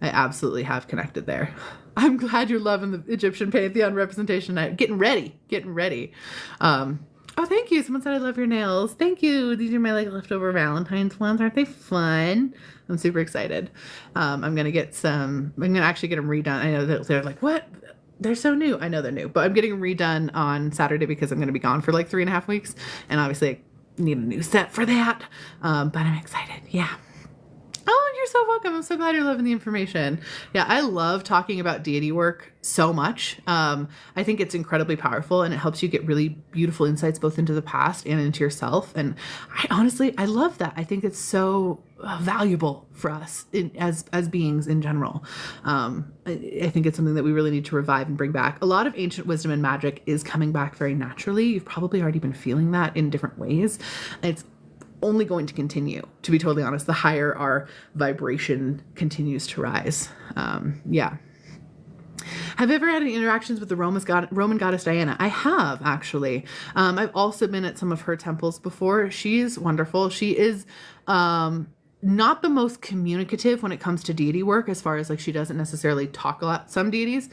absolutely have connected there. I'm glad you're loving the Egyptian pantheon representation. Getting ready. Oh, thank you. Someone said I love your nails. Thank you. These are my like leftover Valentine's ones. Aren't they fun? I'm super excited. I'm going to actually get them redone. I know that they're like, what? They're so new. I know they're new, but I'm getting them redone on Saturday because I'm going to be gone for like 3.5 weeks. And obviously I need a new set for that. But I'm excited. Yeah. Oh, you're so welcome. I'm so glad you're loving the information. Yeah, I love talking about deity work so much. I think it's incredibly powerful and it helps you get really beautiful insights both into the past and into yourself. And I love that. I think it's so valuable for us as beings in general. I think it's something that we really need to revive and bring back. A lot of ancient wisdom and magic is coming back very naturally. You've probably already been feeling that in different ways. It's only going to continue, to be totally honest, the higher our vibration continues to rise. Yeah. Have you ever had any interactions with the Roman goddess Diana? I have, actually. I've also been at some of her temples before. She's wonderful. She is not the most communicative when it comes to deity work, as far as like she doesn't necessarily talk a lot. Some deities,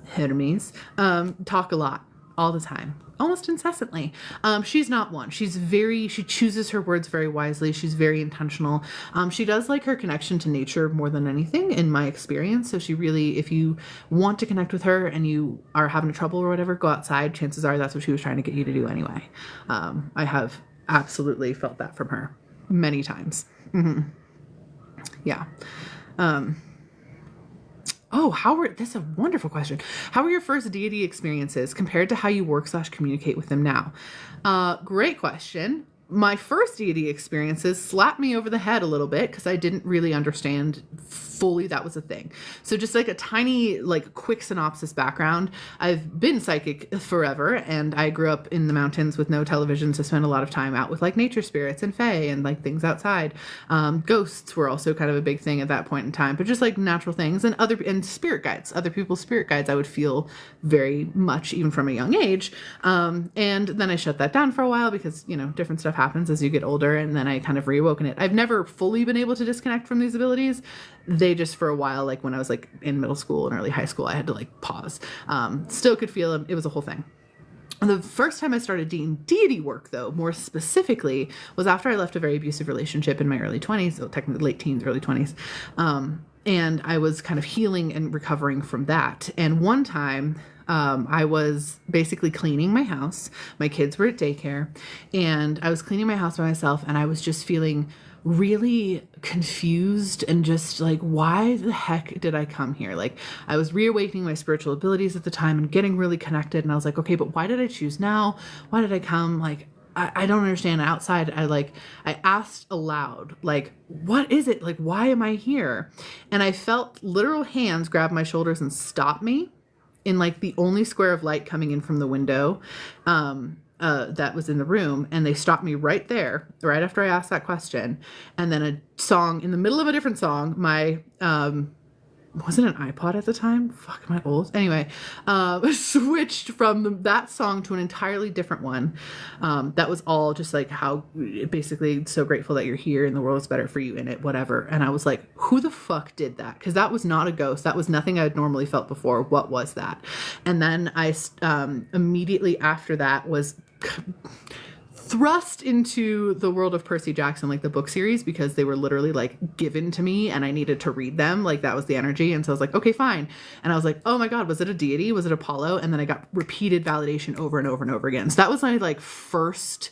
Hermes, talk a lot all the time, almost incessantly. She's not one. She chooses her words very wisely. She's very intentional. She does like her connection to nature more than anything, in my experience. So she really, if you want to connect with her and you are having trouble or whatever, go outside. Chances are that's what she was trying to get you to do anyway. I have absolutely felt that from her many times. Mm-hmm. Yeah. This is a wonderful question. How were your first deity experiences compared to how you work/communicate with them now? Great question. My first deity experiences slapped me over the head a little bit because I didn't really understand fully that was a thing. So just like a tiny, like quick synopsis background. I've been psychic forever and I grew up in the mountains with no television, so spent a lot of time out with like nature spirits and fae and like things outside. Ghosts were also kind of a big thing at that point in time, but just like natural things and spirit guides, other people's spirit guides, I would feel very much even from a young age. And then I shut that down for a while because, different stuff happens as you get older, and then I kind of reawoken it. I've never fully been able to disconnect from these abilities. They just, for a while, like when I was like in middle school and early high school, I had to like pause. Still could feel them. It was a whole thing. The first time I started doing deity work, though, more specifically, was after I left a very abusive relationship in my early 20s, so technically late teens, early 20s. And I was kind of healing and recovering from that. And one time, I was basically cleaning my house. My kids were at daycare, and I was cleaning my house by myself, and I was just feeling really confused and just like, why the heck did I come here? Like, I was reawakening my spiritual abilities at the time and getting really connected. And I was like, okay, but why did I choose now? Why did I come? Like, I don't understand. Outside, I asked aloud, like, what is it? Like, why am I here? And I felt literal hands grab my shoulders and stop me in like the only square of light coming in from the window. That was in the room, and they stopped me right there, right after I asked that question. And then a song in the middle of a different song, my, was it an iPod at the time? Fuck, am I old? Anyway, switched from that song to an entirely different one. That was all just like how basically so grateful that you're here and the world is better for you in it, whatever. And I was like, who the fuck did that? Because that was not a ghost. That was nothing I had normally felt before. What was that? And then I immediately after that was thrust into the world of Percy Jackson, like the book series, because they were literally like given to me and I needed to read them. Like that was the energy. And so I was like, okay, fine. And I was like, oh my God, was it a deity? Was it Apollo? And then I got repeated validation over and over and over again. So that was my like first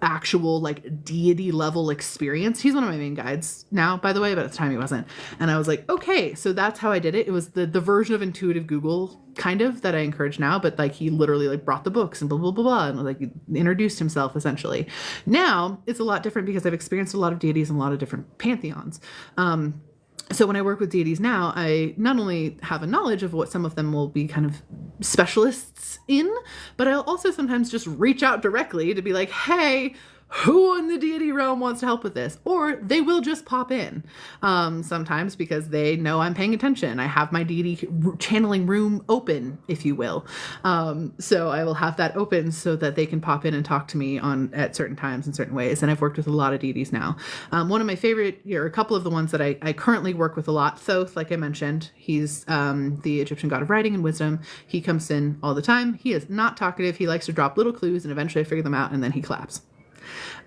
actual like deity level experience. He's one of my main guides now, by the way, but at the time he wasn't. And I was like, okay, so that's how I did it. It was the version of intuitive Google kind of that I encourage now, but like he literally like brought the books and blah, blah, blah, blah, and like introduced himself essentially. Now it's a lot different because I've experienced a lot of deities and a lot of different pantheons. So when I work with deities now, I not only have a knowledge of what some of them will be kind of specialists in, but I'll also sometimes just reach out directly to be like, hey, who in the deity realm wants to help with this? Or they will just pop in sometimes because they know I'm paying attention. I have my deity channeling room open, if you will. So I will have that open so that they can pop in and talk to me at certain times in certain ways. And I've worked with a lot of deities now. One of my favorite, or a couple of the ones that I currently work with a lot, Thoth, like I mentioned, he's the Egyptian god of writing and wisdom. He comes in all the time. He is not talkative. He likes to drop little clues and eventually I figure them out and then he claps.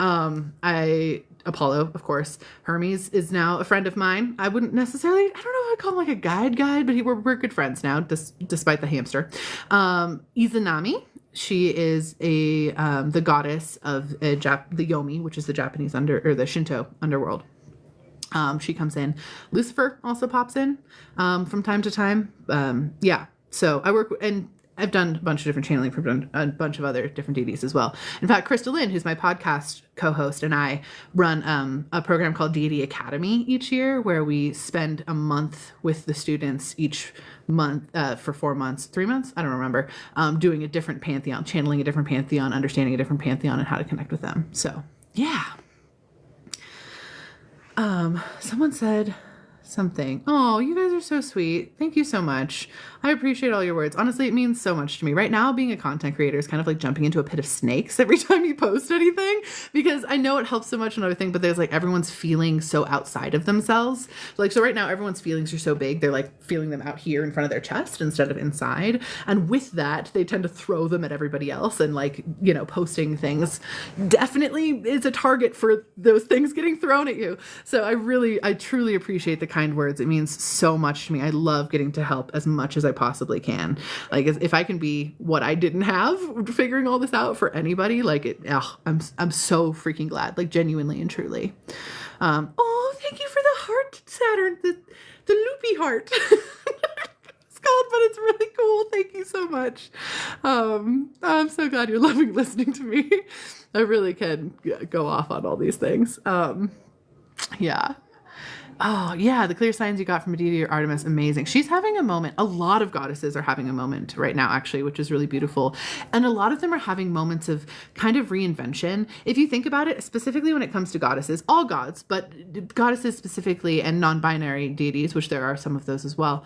Apollo, of course. Hermes is now a friend of mine. I wouldn't necessarily, I don't know if I'd call him like a guide, but we're good friends now, despite the hamster. Izanami, she is the goddess of the Yomi, which is the Japanese or the Shinto underworld. She comes in. Lucifer also pops in, from time to time. Yeah. So I work, and I've done a bunch of different channeling for a bunch of other different deities as well. In fact, KristaLyn, who's my podcast co-host, and I run a program called Deity Academy each year, where we spend a month with the students each month for 3 months, I don't remember, doing a different pantheon, channeling a different pantheon, understanding a different pantheon, and how to connect with them. So, yeah. Someone said something. Oh, you guys are so sweet. Thank you so much. I appreciate all your words. Honestly, it means so much to me. Right now, being a content creator is kind of like jumping into a pit of snakes every time you post anything, because I know it helps so much and everything, but there's like everyone's feeling so outside of themselves. Like, so right now, everyone's feelings are so big. They're like feeling them out here in front of their chest instead of inside. And with that, they tend to throw them at everybody else, and like, you know, posting things definitely is a target for those things getting thrown at you. So I truly appreciate the kind words. It means so much to me. I love getting to help as much as I possibly can. Like, if I can be what I didn't have figuring all this out for anybody, like I'm so freaking glad, like genuinely and truly. Oh, thank you for the heart, Saturn, the loopy heart. It's called, but it's really cool. Thank you so much. I'm so glad you're loving listening to me. I really can go off on all these things. Yeah. Oh, yeah, the clear signs you got from Medea or Artemis, amazing. She's having a moment. A lot of goddesses are having a moment right now, actually, which is really beautiful. And a lot of them are having moments of kind of reinvention. If you think about it, specifically when it comes to goddesses, all gods, but goddesses specifically and non-binary deities, which there are some of those as well,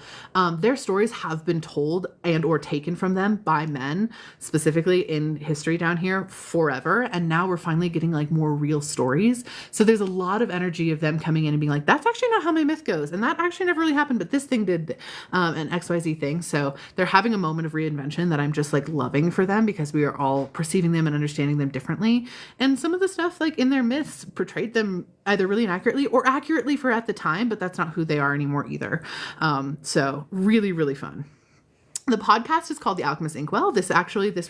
their stories have been told and or taken from them by men, specifically in history down here forever. And now we're finally getting like more real stories. So there's a lot of energy of them coming in and being like, that's actually not how my myth goes. And that actually never really happened, but this thing did an XYZ thing. So they're having a moment of reinvention that I'm just like loving for them because we are all perceiving them and understanding them differently. And some of the stuff like in their myths portrayed them either really inaccurately or accurately for at the time, but that's not who they are anymore either. So really, really fun. The podcast is called The Alchemist Inkwell. This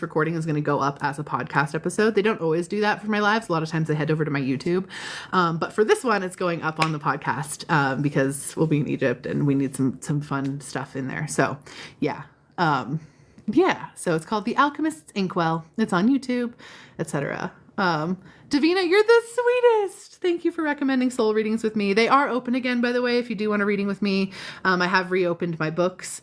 recording is going to go up as a podcast episode. They don't always do that for my lives. A lot of times they head over to my YouTube. But for this one, it's going up on the podcast because we'll be in Egypt and we need some fun stuff in there. So yeah. So it's called The Alchemist's Inkwell. It's on YouTube, etc. Davina, you're the sweetest. Thank you for recommending soul readings with me. They are open again, by the way, if you do want a reading with me. I have reopened my books.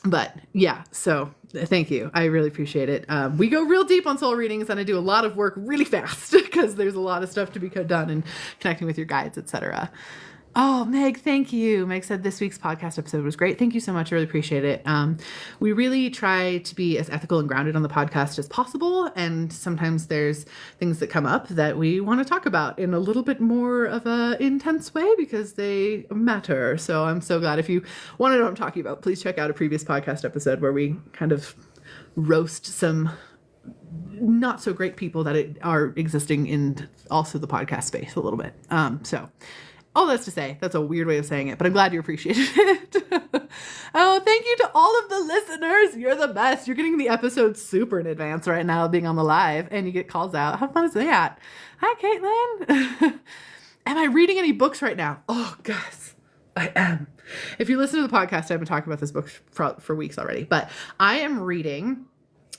But yeah, so thank you. I really appreciate it. We go real deep on soul readings and I do a lot of work really fast because there's a lot of stuff to be done and connecting with your guides, etc. Oh, Meg, thank you. Meg said this week's podcast episode was great. Thank you so much. I really appreciate it. We really try to be as ethical and grounded on the podcast as possible. And sometimes there's things that come up that we want to talk about in a little bit more of a intense way because they matter. So I'm so glad. If you want to know what I'm talking about, please check out a previous podcast episode where we kind of roast some not so great people that are existing in also the podcast space a little bit. All that's to say, that's a weird way of saying it, but I'm glad you appreciated it. Oh, thank you to all of the listeners. You're the best. You're getting the episode super in advance right now, being on the live, and you get calls out. How fun is that? Hi, Caitlin. Am I reading any books right now? Oh, guys, I am. If you listen to the podcast, I've been talking about this book for weeks already, but I am reading...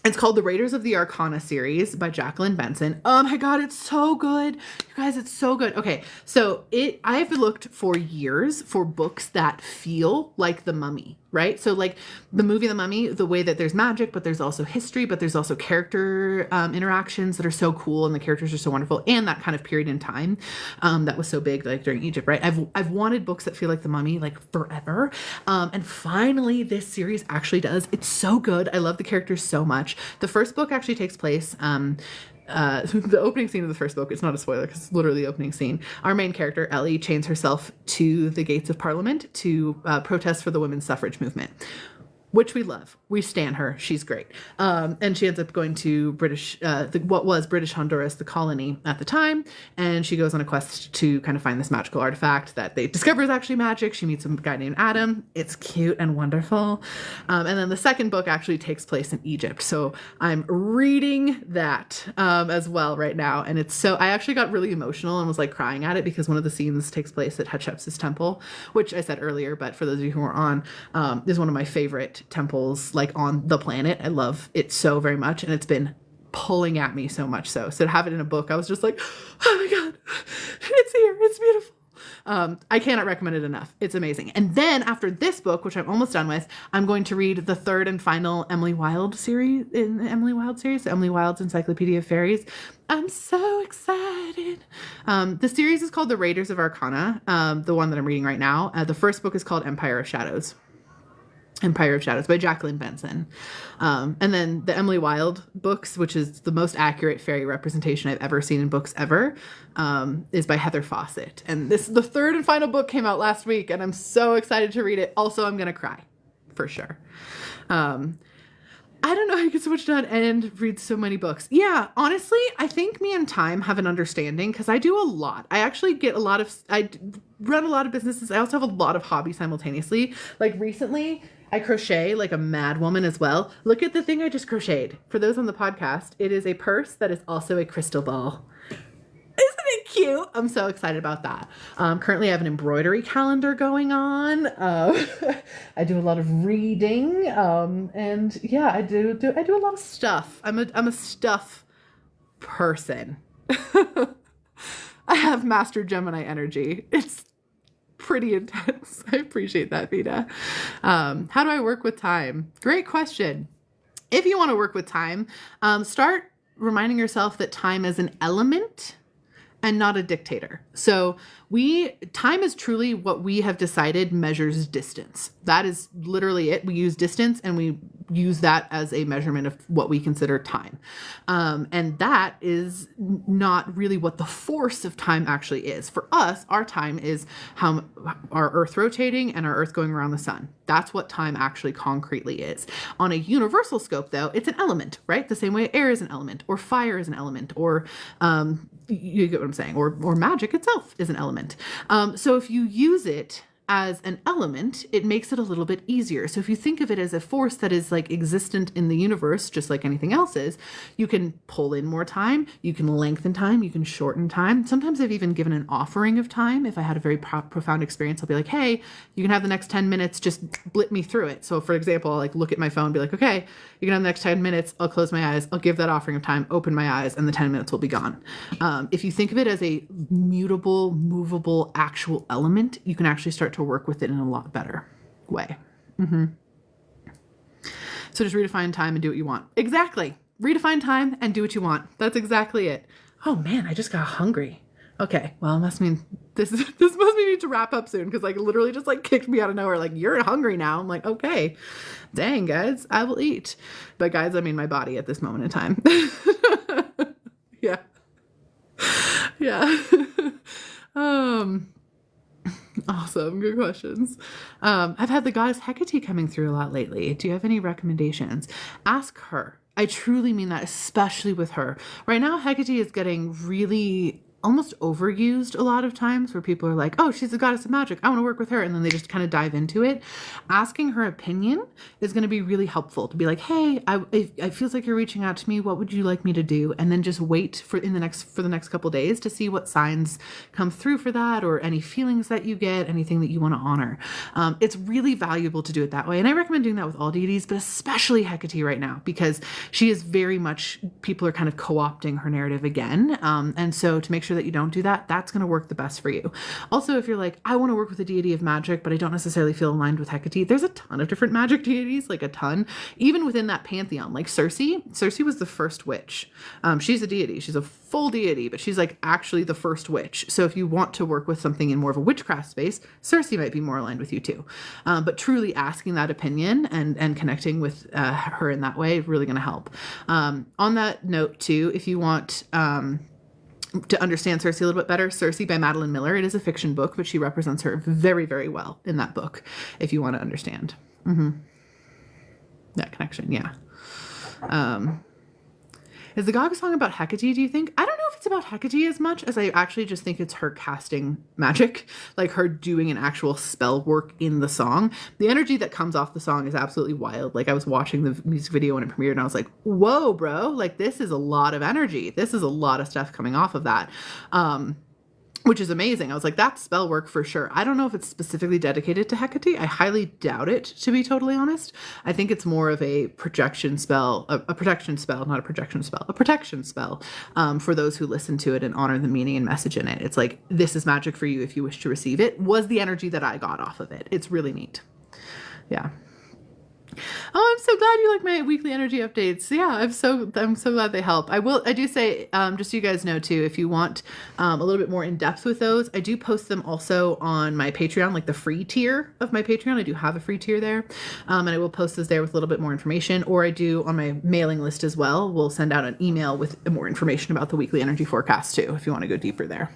It's called The Raiders of the Arcana series by Jacqueline Benson. Oh my God, it's so good. You guys, it's so good. Okay, so I've looked for years for books that feel like The Mummy, right? So like the movie The Mummy, the way that there's magic, but there's also history, but there's also character interactions that are so cool and the characters are so wonderful, and that kind of period in time that was so big, like during Egypt, right? I've wanted books that feel like The Mummy like forever, and finally this series actually does. It's so good. I love the characters so much. The first book actually takes place, the opening scene of the first book, it's not a spoiler because it's literally the opening scene. Our main character, Ellie, chains herself to the gates of Parliament to protest for the women's suffrage movement, which we love. We stan her. She's great. And she ends up going to what was British Honduras, the colony at the time. And she goes on a quest to kind of find this magical artifact that they discover is actually magic. She meets a guy named Adam. It's cute and wonderful. And then the second book actually takes place in Egypt. So I'm reading that as well right now. And I actually got really emotional and was like crying at it because one of the scenes takes place at Hatshepsut's temple, which I said earlier, but for those of you who are on, is one of my favorite temples like on the planet. I love it so very much, and it's been pulling at me so much so to have it in a book, I was just like, oh my God, it's here, it's beautiful. I cannot recommend it enough. It's amazing. And then after this book, which I'm almost done with, I'm going to read the third and final Emily Wilde series, the Emily Wilde's Encyclopedia of Fairies. I'm so excited. The series is called The Raiders of Arcana, the one that I'm reading right now. The first book is called Empire of Shadows by Jacqueline Benson. And then the Emily Wilde books, which is the most accurate fairy representation I've ever seen in books ever, is by Heather Fawcett. And the third and final book came out last week, and I'm so excited to read it. Also, I'm going to cry, for sure. I don't know how you get so much done and read so many books. Yeah, honestly, I think me and time have an understanding because I do a lot. I actually I run a lot of businesses. I also have a lot of hobbies simultaneously. Like recently, I crochet like a mad woman as well. Look at the thing I just crocheted. For those on the podcast, it is a purse that is also a crystal ball. Isn't it cute? I'm so excited about that. Currently, I have an embroidery calendar going on. I do a lot of reading, and yeah, I do a lot of stuff. I'm a stuff person. I have Master Gemini energy. It's pretty intense. I appreciate that, Vita. How do I work with time? Great question. If you want to work with time, start reminding yourself that time is an element and not a dictator. So time is truly what we have decided measures distance. That is literally it. We use distance and we use that as a measurement of what we consider time. And that is not really what the force of time actually is. For us, our time is how our Earth rotating and our Earth going around the sun. That's what time actually concretely is. On a universal scope, though, it's an element, right? The same way air is an element, or fire is an element, or you get what I'm saying, or magic itself is an element. So if you use it as an element, it makes it a little bit easier. So if you think of it as a force that is like existent in the universe, just like anything else is, you can pull in more time, you can lengthen time, you can shorten time. Sometimes I've even given an offering of time. If I had a very profound experience, I'll be like, hey, you can have the next 10 minutes, just blip me through it. So for example, I'll like look at my phone and be like, okay, you can have the next 10 minutes. I'll close my eyes. I'll give that offering of time, open my eyes, and the 10 minutes will be gone. If you think of it as a mutable, movable, actual element, you can actually start to work with it in a lot better way. So just redefine time and do what you want. Exactly. Redefine time and do what you want. That's exactly it. Oh man, I just got hungry. Okay, well, it must mean this must mean we need to wrap up soon, because like literally just like kicked me out of nowhere. Like, you're hungry now. I'm like, okay, dang guys, I will eat. But guys, I mean my body at this moment in time. Yeah. Yeah. Awesome. Good questions. I've had the goddess Hecate coming through a lot lately. Do you have any recommendations? Ask her. I truly mean that, especially with her. Right now, Hecate is getting really almost overused a lot of times, where people are like, oh, she's the goddess of magic, I want to work with her. And then they just kind of dive into it. Asking her opinion is going to be really helpful, to be like, hey, it feels like you're reaching out to me. What would you like me to do? And then just wait for the next couple of days to see what signs come through for that, or any feelings that you get, anything that you want to honor. It's really valuable to do it that way. And I recommend doing that with all deities, but especially Hecate right now, because she is very much, people are kind of co-opting her narrative again. And so to make sure that you don't do that, that's going to work the best for you. Also, if you're like, I want to work with a deity of magic, but I don't necessarily feel aligned with Hecate, there's a ton of different magic deities, like a ton, even within that pantheon. Like Circe was the first witch. She's a deity. She's a full deity, but she's like actually the first witch. So if you want to work with something in more of a witchcraft space, Circe might be more aligned with you too. But truly asking that opinion and connecting with her in that way is really going to help. On that note too, if you want to understand Circe a little bit better, Circe by Madeline Miller. It is a fiction book, but she represents her very, very well in that book, if you want to understand that connection. Yeah. Is the Gaga song about Hecate, do you think? I don't know if it's about Hecate as much as I actually just think it's her casting magic, like her doing an actual spell work in the song. The energy that comes off the song is absolutely wild. Like, I was watching the music video when it premiered and I was like, whoa, bro, like this is a lot of energy. This is a lot of stuff coming off of that. Which is amazing. I was like, that's spell work for sure. I don't know if it's specifically dedicated to Hecate. I highly doubt it, to be totally honest. I think it's more of a projection spell, a protection spell, not a projection spell, a protection spell for those who listen to it and honor the meaning and message in it. It's like, this is magic for you if you wish to receive it, was the energy that I got off of it. It's really neat. Yeah. Oh, I'm so glad you like my weekly energy updates. Yeah, I'm so glad they help. I do say, just so you guys know too, if you want a little bit more in depth with those, I do post them also on my Patreon, like the free tier of my Patreon. I do have a free tier there. And I will post those there with a little bit more information, or I do on my mailing list as well. We'll send out an email with more information about the weekly energy forecast too, if you want to go deeper there.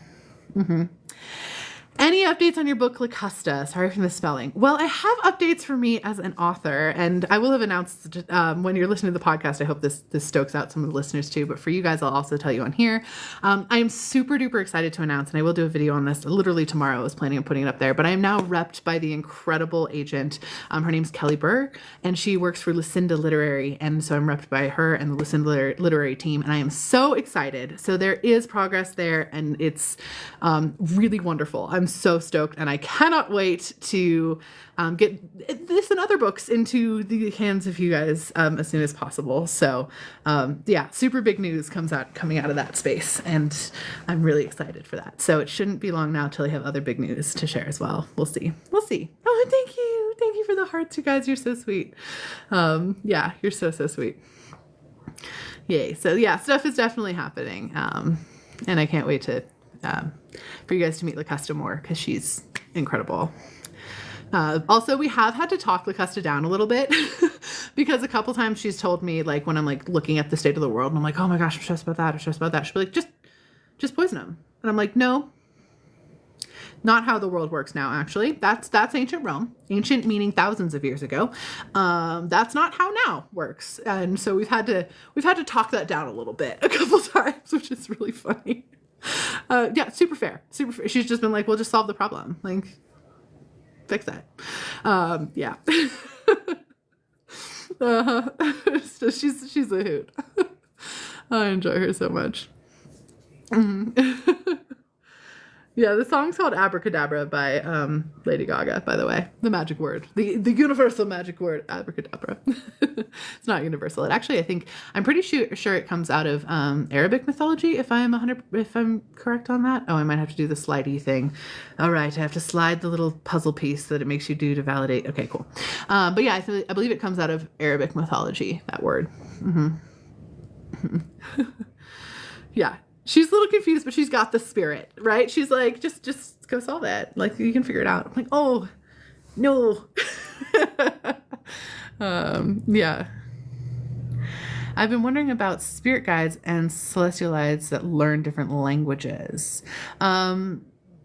Any updates on your book, Lacusta? Sorry for the spelling. Well, I have updates for me as an author, and I will have announced when you're listening to the podcast. I hope this stokes out some of the listeners too, but for you guys, I'll also tell you on here. I am super duper excited to announce, and I will do a video on this literally tomorrow. I was planning on putting it up there, but I am now repped by the incredible agent. Her name's Kelly Berg, and she works for Lucinda Literary, and so I'm repped by her and the Lucinda Literary team, and I am so excited. So there is progress there, and it's really wonderful. I'm I'm so stoked, and I cannot wait to get this and other books into the hands of you guys as soon as possible. So yeah, super big news coming out of that space, and I'm really excited for that. So it shouldn't be long now till I have other big news to share as well. We'll see. Oh, thank you for the hearts, you guys. You're so sweet. Yeah, you're so sweet. Yay. So yeah, stuff is definitely happening, and I can't wait to for you guys to meet LaCusta more, because she's incredible. Also, we have had to talk LaCusta down a little bit because a couple times she's told me, like, when I'm like looking at the state of the world and I'm like, oh my gosh, I'm stressed about that, she'll be like, just poison them. And I'm like, no, not how the world works now, actually. That's ancient Rome. Ancient meaning thousands of years ago. That's not how now works. And so we've had to talk that down a little bit a couple times, which is really funny. Yeah, super fair. She's just been like, well, just solve the problem. Like, fix that. Yeah. So she's a hoot. I enjoy her so much. Yeah, the song's called Abracadabra by Lady Gaga, by the way. The magic word. The universal magic word, abracadabra. It's not universal. I'm pretty sure it comes out of Arabic mythology, if I'm correct on that. Oh, I might have to do the slidey thing. All right, I have to slide the little puzzle piece that it makes you do to validate. Okay, cool. But yeah, I believe it comes out of Arabic mythology, that word. Yeah. She's a little confused, but she's got the spirit, right? She's like, just go solve it. Like, you can figure it out. I'm like, oh, no. Yeah. I've been wondering about spirit guides and celestialites that learn different languages.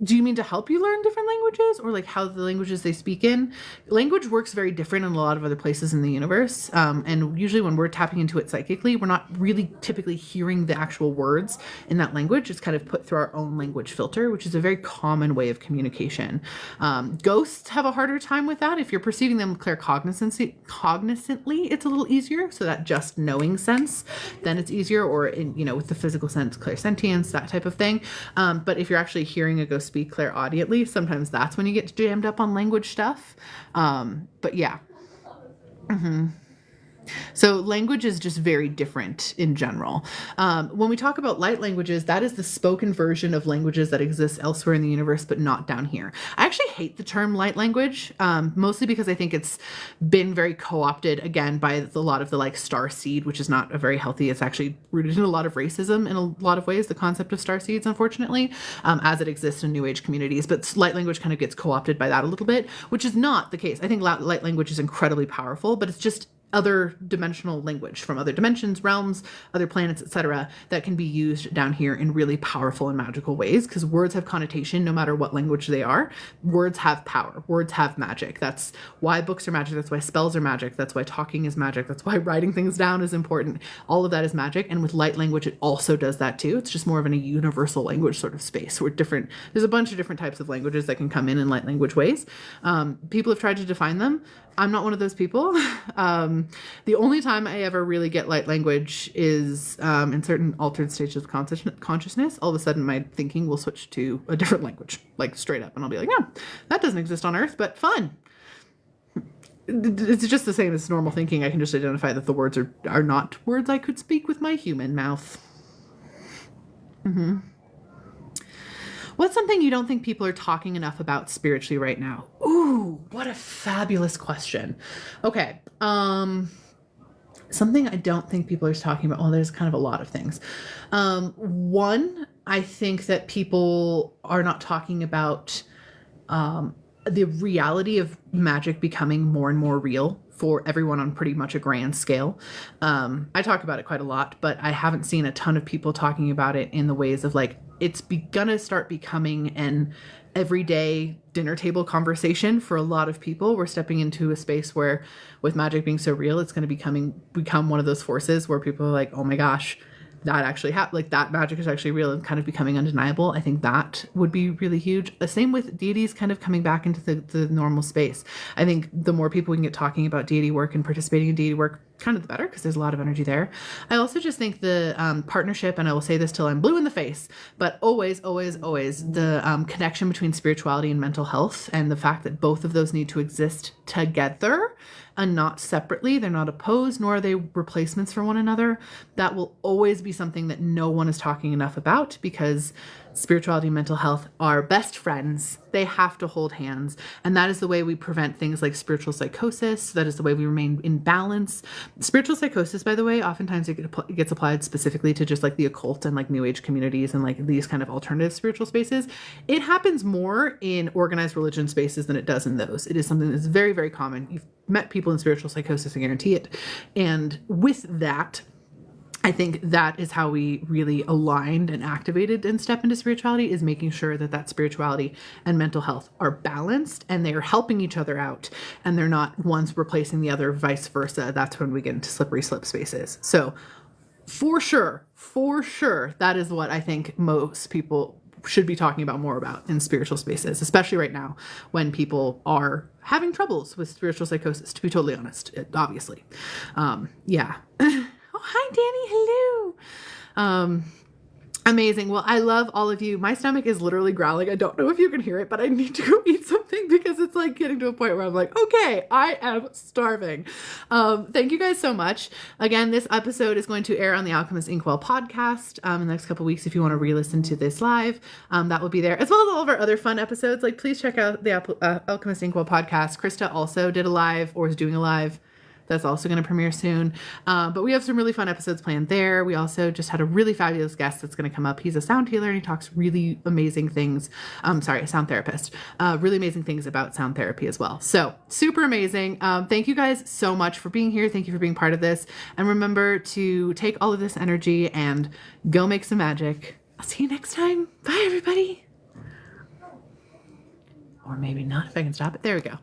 Do you mean to help you learn different languages, or like how the languages they speak in? Language works very different in a lot of other places in the universe. And usually when we're tapping into it psychically, we're not really typically hearing the actual words in that language. It's kind of put through our own language filter, which is a very common way of communication. Ghosts have a harder time with that. If you're perceiving them cognizantly, it's a little easier. So that just knowing sense, then it's easier, or with the physical sense, clairsentience, that type of thing. But if you're actually hearing a ghost speak clairaudiently, sometimes that's when you get jammed up on language stuff. But yeah. So language is just very different in general. When we talk about light languages, that is the spoken version of languages that exist elsewhere in the universe, but not down here. I actually hate the term light language, mostly because I think it's been very co-opted, again, by a lot of the like star seed, which is not a very healthy, it's actually rooted in a lot of racism in a lot of ways, the concept of star seeds, unfortunately, as it exists in New Age communities. But light language kind of gets co-opted by that a little bit, which is not the case. I think light language is incredibly powerful, but it's just other dimensional language from other dimensions, realms, other planets, etc., that can be used down here in really powerful and magical ways, because words have connotation no matter what language they are. Words have power. Words have magic. That's why books are magic. That's why spells are magic. That's why talking is magic. That's why writing things down is important. All of that is magic. And with light language, it also does that too. It's just more of a universal language sort of space where there's a bunch of different types of languages that can come in light language ways. People have tried to define them. I'm not one of those people. The only time I ever really get light language is in certain altered stages of consciousness. All of a sudden, my thinking will switch to a different language, like straight up. And I'll be like, no, that doesn't exist on Earth, but fun. It's just the same as normal thinking. I can just identify that the words are not words I could speak with my human mouth. What's something you don't think people are talking enough about spiritually right now? Ooh, what a fabulous question. Okay. Something I don't think people are talking about. Well, there's kind of a lot of things. One, I think that people are not talking about the reality of magic becoming more and more real for everyone on pretty much a grand scale. I talk about it quite a lot, but I haven't seen a ton of people talking about it in the ways of like, it's gonna start becoming an everyday dinner table conversation for a lot of people. We're stepping into a space where, with magic being so real, it's going to become one of those forces where people are like, oh my gosh, that actually like that magic is actually real and kind of becoming undeniable. I think that would be really huge. The same with deities kind of coming back into the normal space. I think the more people we can get talking about deity work and participating in deity work, kind of the better, because there's a lot of energy there. I also just think the partnership, and I will say this till I'm blue in the face, but always, always, always the connection between spirituality and mental health, and the fact that both of those need to exist together and not separately. They're not opposed, nor are they replacements for one another. That will always be something that no one is talking enough about, because spirituality and mental health are best friends. They have to hold hands. And that is the way we prevent things like spiritual psychosis. That is the way we remain in balance. Spiritual psychosis, by the way, oftentimes it gets applied specifically to just like the occult and like new age communities and like these kind of alternative spiritual spaces. It happens more in organized religion spaces than it does in those. It is something that's very, very common. You've met people in spiritual psychosis, I guarantee it. And with that, I think that is how we really aligned and activated and step into spirituality, is making sure that that spirituality and mental health are balanced and they are helping each other out, and they're not one's replacing the other, vice versa. That's when we get into slippery slope spaces. So for sure, that is what I think most people should be talking about more about in spiritual spaces, especially right now when people are having troubles with spiritual psychosis, to be totally honest, obviously. Yeah. Oh, hi, Danny. Hello. Amazing. Well, I love all of you. My stomach is literally growling. I don't know if you can hear it, but I need to go eat something, because it's like getting to a point where I'm like, okay, I am starving. Thank you guys so much. Again, this episode is going to air on the Alchemist Inkwell podcast in the next couple of weeks. If you want to re-listen to this live, that will be there, as well as all of our other fun episodes. Like, please check out the Alchemist Inkwell podcast. Krista also did a live, or is doing a live. That's also going to premiere soon. But we have some really fun episodes planned there. We also just had a really fabulous guest that's going to come up. He's a sound healer and he talks really amazing things. A sound therapist. Really amazing things about sound therapy as well. So super amazing. Thank you guys so much for being here. Thank you for being part of this. And remember to take all of this energy and go make some magic. I'll see you next time. Bye, everybody. Or maybe not, if I can stop it. There we go.